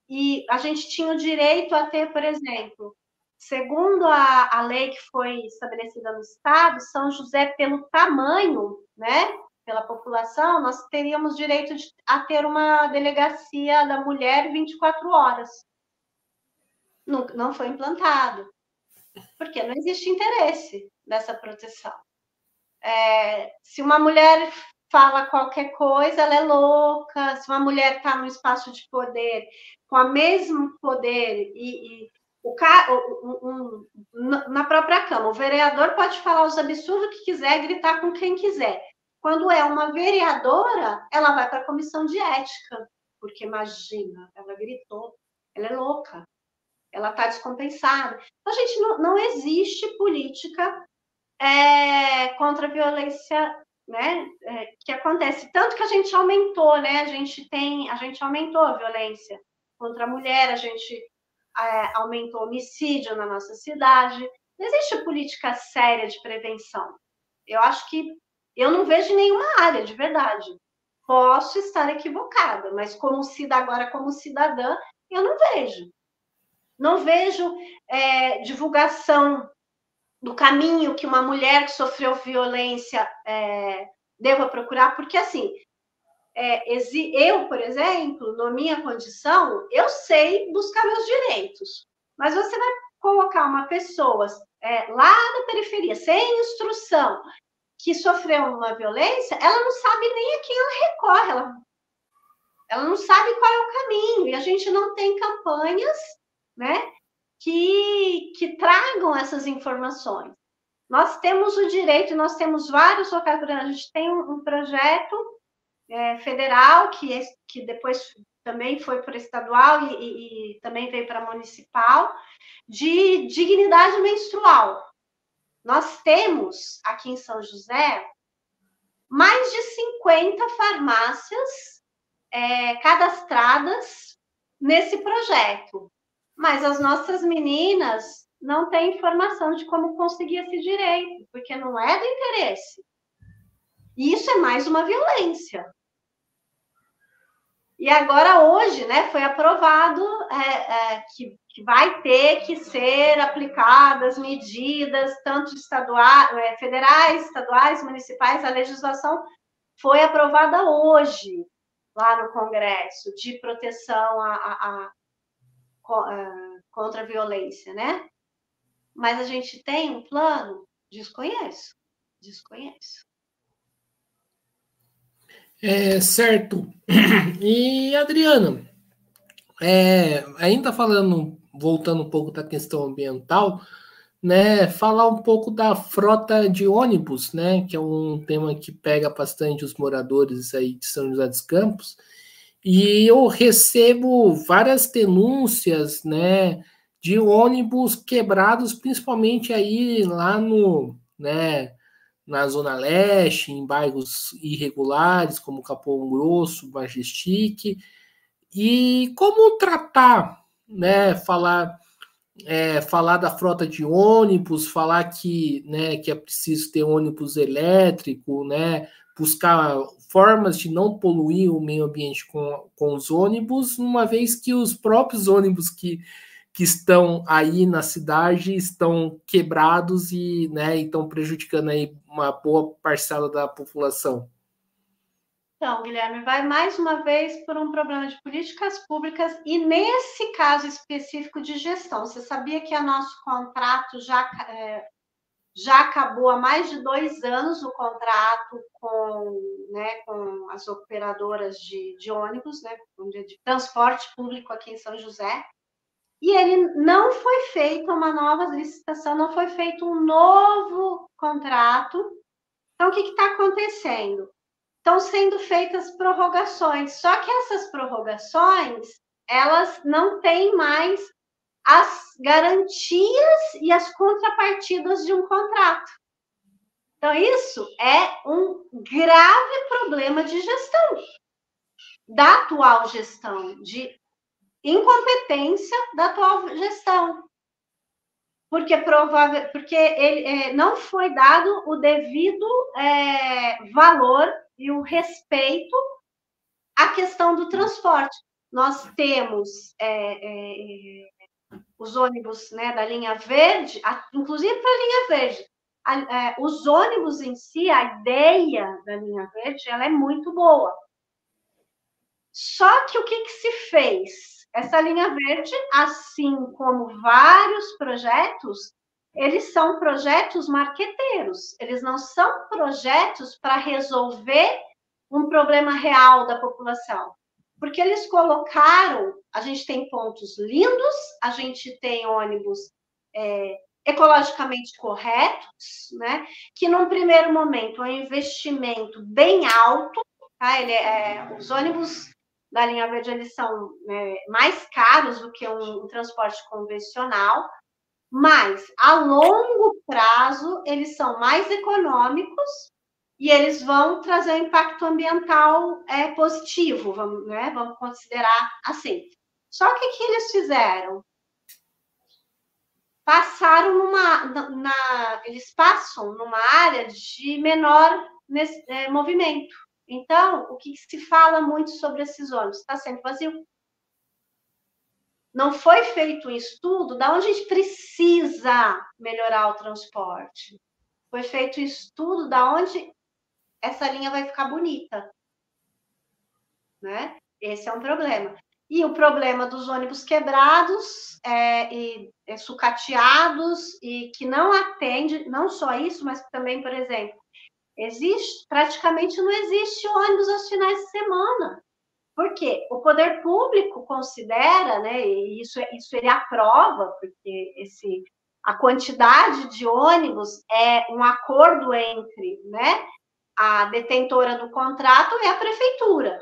E a gente tinha o direito a ter, por exemplo, segundo a lei que foi estabelecida no Estado, São José, pelo tamanho, né, pela população, nós teríamos direito a ter uma delegacia da mulher 24 horas. Não foi implantado, porque não existe interesse dessa proteção. Se uma mulher fala qualquer coisa, ela é louca. Se uma mulher está no espaço de poder, com o mesmo poder, na própria Câmara, o vereador pode falar os absurdos que quiser, gritar com quem quiser. Quando é uma vereadora, ela vai para a comissão de ética, porque imagina, ela gritou, ela é louca, ela está descompensada. Então, gente, não existe política contra a violência, né, que acontece. Tanto que a gente aumentou, né? A gente aumentou a violência contra a mulher, a gente aumentou o homicídio na nossa cidade. Não existe política séria de prevenção. Eu acho que eu não vejo nenhuma área, de verdade. Posso estar equivocada, mas como cidadã, eu não vejo. Não vejo divulgação do caminho que uma mulher que sofreu violência deva procurar, porque assim, eu, por exemplo, na minha condição, eu sei buscar meus direitos, mas você vai colocar uma pessoa lá da periferia, sem instrução, que sofreu uma violência, ela não sabe nem a quem ela recorre, ela não sabe qual é o caminho, e a gente não tem campanhas, né, que tragam essas informações. Nós temos o direito, nós temos vários locais, a gente tem um projeto federal, que depois também foi para estadual e também veio para municipal, de dignidade menstrual. Nós temos, aqui em São José, mais de 50 farmácias cadastradas nesse projeto. Mas as nossas meninas não têm informação de como conseguir esse direito, porque não é do interesse. E isso é mais uma violência. E agora, hoje, né, foi aprovado que vai ter que ser aplicadas medidas, tanto estaduais, federais, estaduais, municipais. A legislação foi aprovada hoje, lá no Congresso, de proteção contra a violência, né? Mas a gente tem um plano? Desconheço. Certo. E, Adriana, ainda falando, voltando um pouco da questão ambiental, né, falar um pouco da frota de ônibus, né, que é um tema que pega bastante os moradores aí de São José dos Campos, e eu recebo várias denúncias, né, de ônibus quebrados, principalmente aí lá no, né, na Zona Leste, em bairros irregulares, como Capão Grosso, Majestic, e como tratar, né, falar da frota de ônibus, falar que, né, que é preciso ter ônibus elétrico, né, buscar formas de não poluir o meio ambiente com os ônibus, uma vez que os próprios ônibus que estão aí na cidade estão quebrados e, né, estão prejudicando aí uma boa parcela da população. Então, Guilherme, vai mais uma vez por um problema de políticas públicas e, nesse caso específico, de gestão. Você sabia que o nosso contrato já acabou há mais de 2 anos, o contrato com as operadoras de ônibus, né, de transporte público aqui em São José, e ele não foi feita uma nova licitação, não foi feito um novo contrato. Então, o que está acontecendo? Estão sendo feitas prorrogações, só que essas prorrogações, elas não têm mais as garantias e as contrapartidas de um contrato. Então, isso é um grave problema de gestão, da atual gestão, de incompetência da atual gestão. Porque ele não foi dado o devido valor e o respeito à questão do transporte. Nós temos os ônibus, né, da linha verde, inclusive para a linha verde. Os ônibus em si, a ideia da linha verde, ela é muito boa. Só que o que se fez? Essa linha verde, assim como vários projetos, eles são projetos marqueteiros. Eles não são projetos para resolver um problema real da população. Porque eles colocaram, a gente tem pontos lindos, a gente tem ônibus ecologicamente corretos, né? Que num primeiro momento é um investimento bem alto, tá? Os ônibus da linha verde, eles são mais caros do que um transporte convencional, mas a longo prazo eles são mais econômicos e eles vão trazer um impacto ambiental positivo, vamos considerar assim. Só que o que eles fizeram? Eles passam numa área de menor movimento. Então, o que se fala muito sobre esses ônibus? Está sempre vazio. Não foi feito um estudo de onde a gente precisa melhorar o transporte. Foi feito um estudo de onde essa linha vai ficar bonita, né? Esse é um problema. E o problema dos ônibus quebrados sucateados e que não atende, não só isso, mas também, por exemplo, praticamente não existe ônibus aos finais de semana. Por quê? O poder público considera, né, e isso ele aprova, porque a quantidade de ônibus é um acordo entre, né, a detentora do contrato e a prefeitura.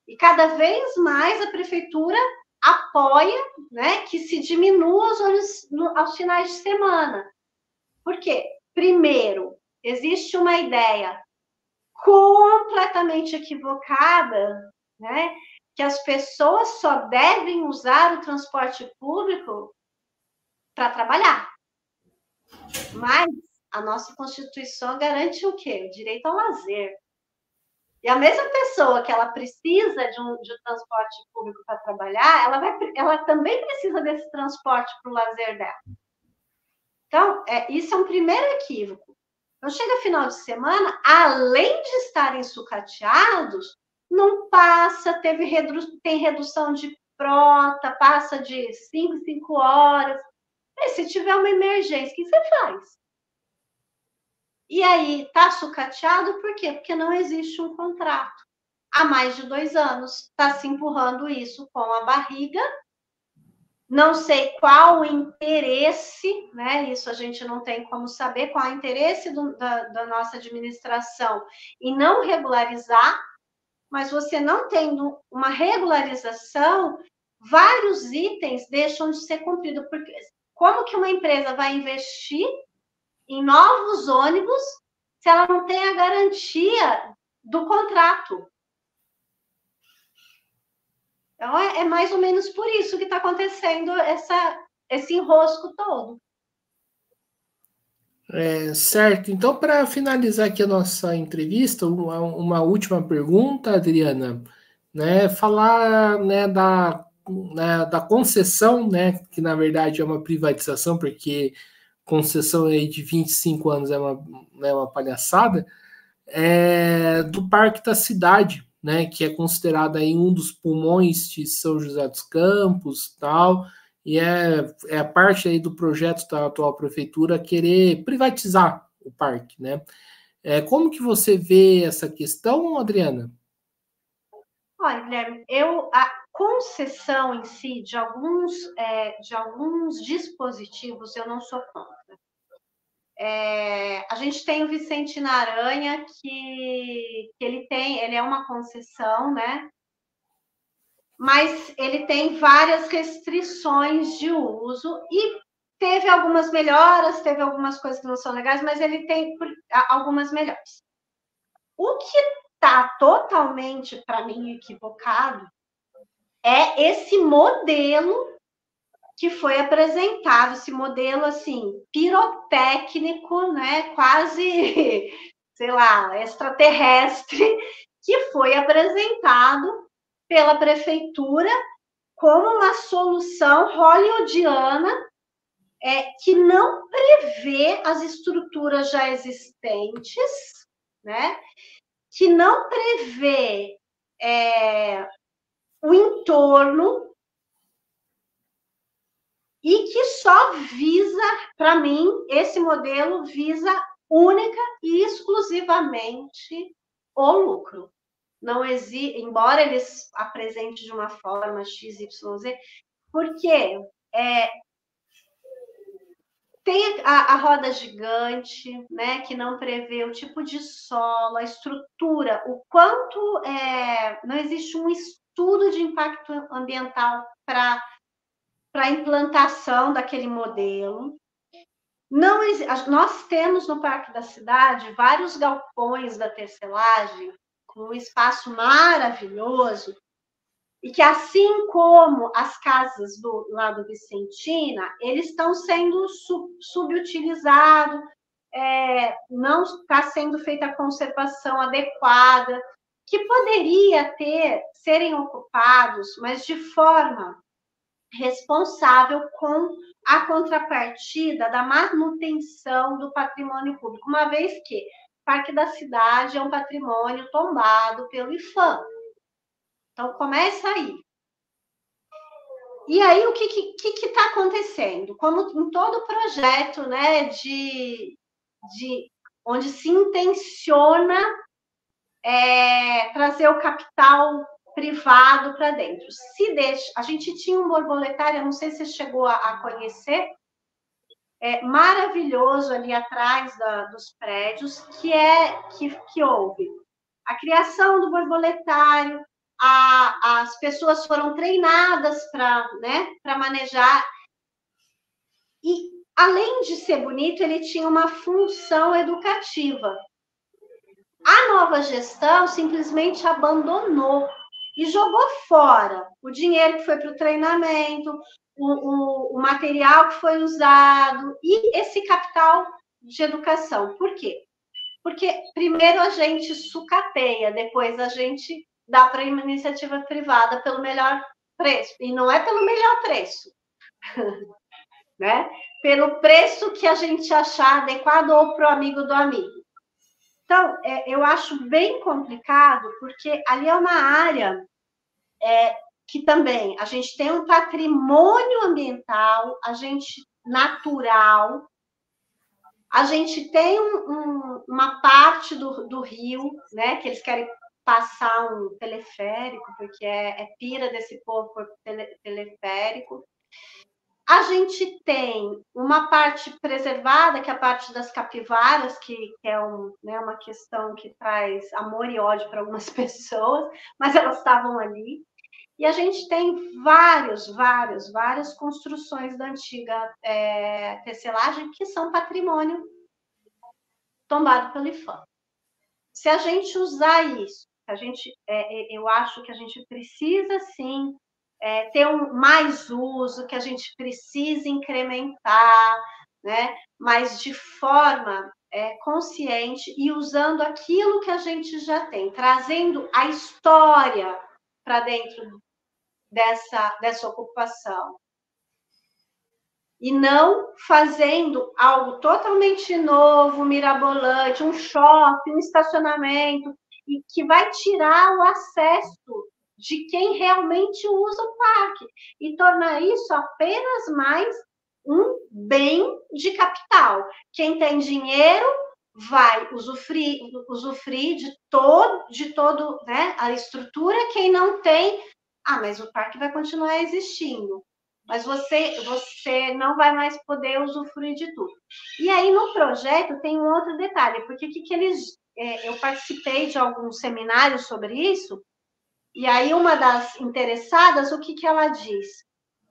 E cada vez mais a prefeitura apoia, né, que se diminua os ônibus aos finais de semana. Por quê? Primeiro, existe uma ideia completamente equivocada, né, que as pessoas só devem usar o transporte público para trabalhar. Mas a nossa Constituição garante o quê? O direito ao lazer. E a mesma pessoa que ela precisa de um transporte público para trabalhar, ela também precisa desse transporte para o lazer dela. Então, isso é um primeiro equívoco. Então, chega final de semana, além de estarem sucateados, não passa, tem redução de frota, passa de 5 horas. E se tiver uma emergência, o que você faz? E aí, está sucateado por quê? Porque não existe um contrato. Há mais de 2 anos, está se empurrando isso com a barriga. Não sei qual o interesse, né? Isso a gente não tem como saber qual é o interesse da nossa administração em não regularizar, mas você não tendo uma regularização, vários itens deixam de ser cumpridos. Porque como que uma empresa vai investir em novos ônibus se ela não tem a garantia do contrato? Então, é mais ou menos por isso que está acontecendo esse enrosco todo. Certo. Então, para finalizar aqui a nossa entrevista, uma última pergunta, Adriana, né? Falar, né, da concessão, né, que na verdade é uma privatização, porque concessão aí de 25 anos é uma palhaçada, do Parque da Cidade, né, que é considerado aí um dos pulmões de São José dos Campos, tal, e é a parte aí do projeto da atual prefeitura querer privatizar o parque, né? Como que você vê essa questão, Adriana? Olha, Guilherme, a concessão em si de alguns dispositivos eu não sou contra. A gente tem o Vicente Aranha, que ele é uma concessão, né? Mas ele tem várias restrições de uso e teve algumas melhoras, teve algumas coisas que não são legais, mas ele tem algumas melhores. O que está totalmente, para mim, equivocado é esse modelo que foi apresentado, esse modelo, assim, pirotécnico, né, quase, sei lá, extraterrestre, que foi apresentado pela prefeitura como uma solução hollywoodiana, que não prevê as estruturas já existentes, né, que não prevê o entorno, e que só visa, para mim, esse modelo visa única e exclusivamente o lucro. Não existe, embora eles apresentem de uma forma XYZ, porque tem a roda gigante, né, que não prevê o tipo de solo, a estrutura, o quanto não existe um estudo de impacto ambiental para a implantação daquele modelo. Nós temos no Parque da Cidade vários galpões da tecelagem, com um espaço maravilhoso, e que, assim como as casas lá do Vicentina, eles estão sendo subutilizados, não está sendo feita a conservação adequada, que poderia serem ocupados, mas de forma responsável com a contrapartida da manutenção do patrimônio público, uma vez que o Parque da Cidade é um patrimônio tombado pelo IPHAN. Então, começa aí. E aí, o que está acontecendo? Como em todo projeto, né, onde se intenciona trazer o capital privado para dentro. A gente tinha um borboletário, não sei se você chegou a conhecer, maravilhoso ali atrás dos prédios, que houve a criação do borboletário, as pessoas foram treinadas para manejar, e além de ser bonito, ele tinha uma função educativa. A nova gestão simplesmente abandonou e jogou fora o dinheiro que foi para o treinamento, o material que foi usado e esse capital de educação. Por quê? Porque primeiro a gente sucateia, depois a gente dá para a iniciativa privada pelo melhor preço. E não é pelo melhor preço, né? Pelo preço que a gente achar adequado ou para o amigo do amigo. Então, eu acho bem complicado, porque ali é uma área que também a gente tem um patrimônio ambiental, a gente natural, a gente tem uma parte do rio, né, que eles querem passar um teleférico, porque é pira desse povo por teleférico. A gente tem uma parte preservada, que é a parte das capivaras, que é né, uma questão que traz amor e ódio para algumas pessoas, mas elas estavam ali. E a gente tem várias construções da antiga tecelagem que são patrimônio tombado pelo IPHAN. Se a gente usar isso, eu acho que a gente precisa, sim, ter mais uso, que a gente precisa incrementar, né? Mas de forma consciente e usando aquilo que a gente já tem, trazendo a história para dentro dessa ocupação. E não fazendo algo totalmente novo, mirabolante, um shopping, um estacionamento, e que vai tirar o acesso de quem realmente usa o parque e tornar isso apenas mais um bem de capital. Quem tem dinheiro vai usufruir de todo, né, a estrutura. Quem não tem, mas o parque vai continuar existindo, mas você não vai mais poder usufruir de tudo. E aí, no projeto, tem um outro detalhe, porque eu participei de alguns seminários sobre isso, e aí uma das interessadas, o que ela diz?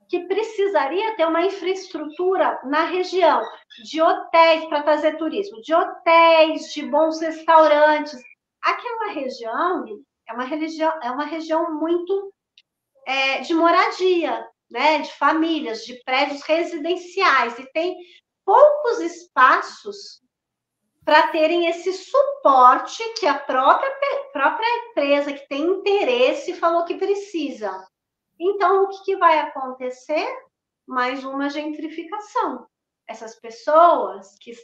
Que precisaria ter uma infraestrutura na região, de hotéis para trazer turismo, de hotéis, de bons restaurantes. Aquela região é uma região muito de moradia, né, de famílias, de prédios residenciais, e tem poucos espaços para terem esse suporte que a própria empresa que tem interesse falou que precisa. Então, o que vai acontecer? Mais uma gentrificação. Essas pessoas que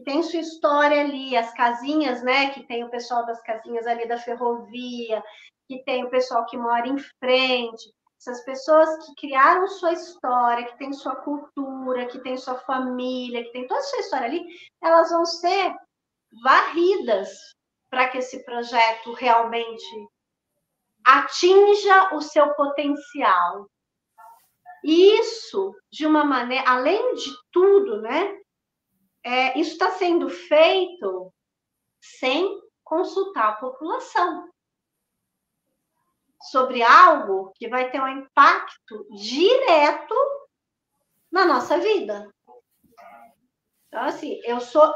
tem sua história ali, as casinhas, né, que tem o pessoal das casinhas ali da ferrovia, que tem o pessoal que mora em frente, essas pessoas que criaram sua história, que tem sua cultura, que tem sua família, que tem toda a sua história ali, elas vão ser varridas para que esse projeto realmente atinja o seu potencial. E isso, de uma maneira, além de tudo, né? Isso está sendo feito sem consultar a população sobre algo que vai ter um impacto direto na nossa vida. Então, assim,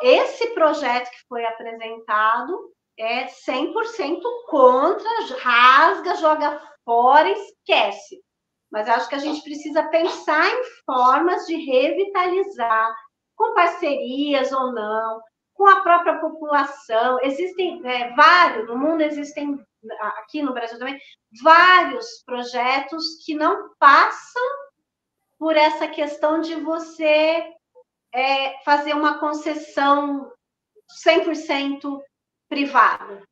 esse projeto que foi apresentado é 100% contra, rasga, joga fora, esquece. Mas acho que a gente precisa pensar em formas de revitalizar, com parcerias ou não, com a própria população. Existem vários, no mundo existem, aqui no Brasil também, vários projetos que não passam por essa questão de você fazer uma concessão 100% privada,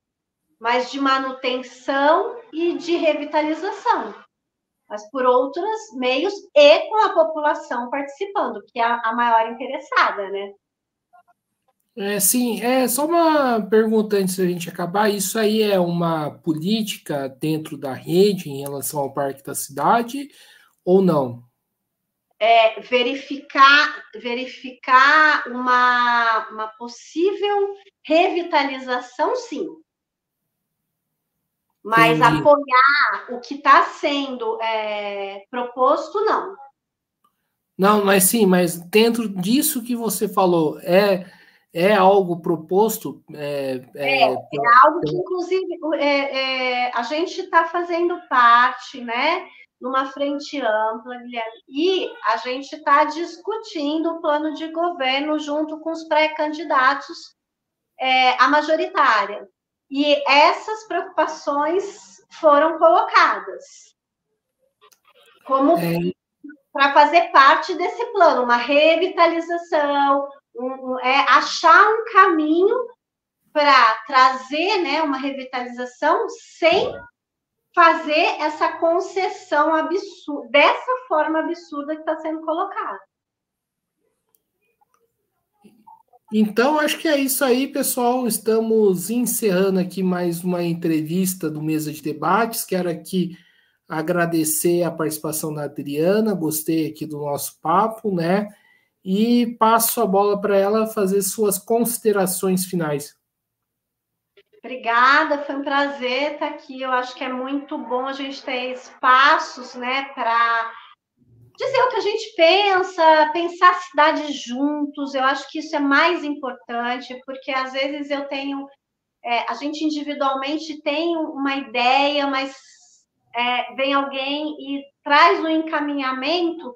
mas de manutenção e de revitalização, mas por outros meios e com a população participando, que é a maior interessada, né? Sim, só uma pergunta antes da gente acabar. Isso aí é uma política dentro da rede em relação ao Parque da Cidade ou não? Verificar uma possível revitalização, sim. Mas Entendi. apoiar o que está sendo proposto, não. Não, mas sim, mas dentro disso que você falou, é algo proposto? É algo que, inclusive, a gente está fazendo parte, né, numa frente ampla, Guilherme, e a gente está discutindo o plano de governo junto com os pré-candidatos a majoritária. E essas preocupações foram colocadas como para fazer parte desse plano, uma revitalização, achar um caminho para trazer, né, uma revitalização sem fazer essa concessão absurda, dessa forma absurda que está sendo colocada. Então, acho que é isso aí, pessoal. Estamos encerrando aqui mais uma entrevista do Mesa de Debates. Quero aqui agradecer a participação da Adriana, gostei aqui do nosso papo, né? E passo a bola para ela fazer suas considerações finais. Obrigada, foi um prazer estar aqui. Eu acho que é muito bom a gente ter espaços, né, para dizer o que a gente pensa, pensar a cidade juntos. Eu acho que isso é mais importante, porque às vezes eu tenho, a gente individualmente tem uma ideia, mas vem alguém e traz um encaminhamento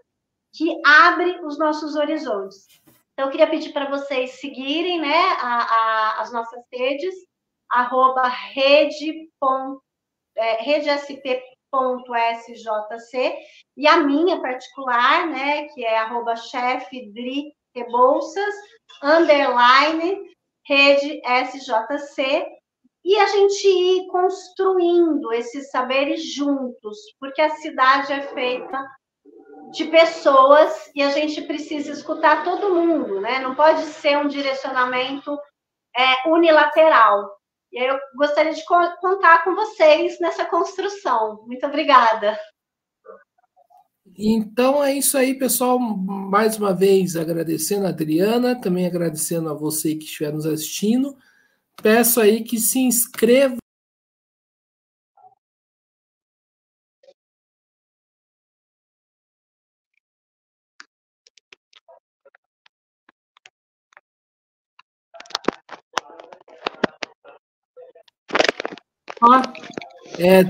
que abre os nossos horizontes. Então, eu queria pedir para vocês seguirem, né, as nossas redes, @redesp.sjc, e a minha particular, né, que é @chefdri_rebouças, _rede_sjc, e a gente ir construindo esses saberes juntos, porque a cidade é feita de pessoas e a gente precisa escutar todo mundo, né? Não pode ser um direcionamento unilateral. E aí eu gostaria de contar com vocês nessa construção. Muito obrigada. Então é isso aí, pessoal. Mais uma vez agradecendo a Adriana, também agradecendo a você que estiver nos assistindo. Peço aí que se inscreva.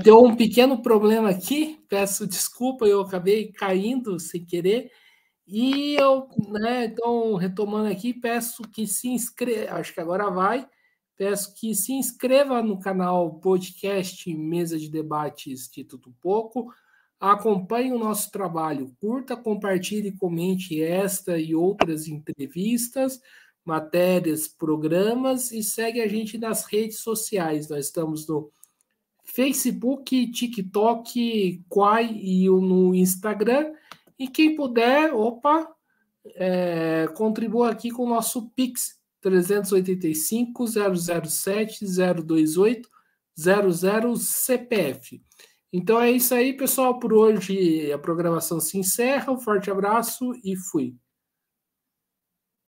Deu um pequeno problema aqui, peço desculpa, eu acabei caindo sem querer. E eu, né, então, retomando aqui, peço que se inscreva, acho que agora vai, peço que se inscreva no canal podcast Mesa de Debates de Tudo Pouco, acompanhe o nosso trabalho, curta, compartilhe e comente esta e outras entrevistas, matérias, programas, e segue a gente nas redes sociais. Nós estamos no Facebook, TikTok, Quai e no Instagram. E quem puder, contribua aqui com o nosso Pix, 385-007-028-00 CPF. Então é isso aí, pessoal. Por hoje a programação se encerra. Um forte abraço e fui.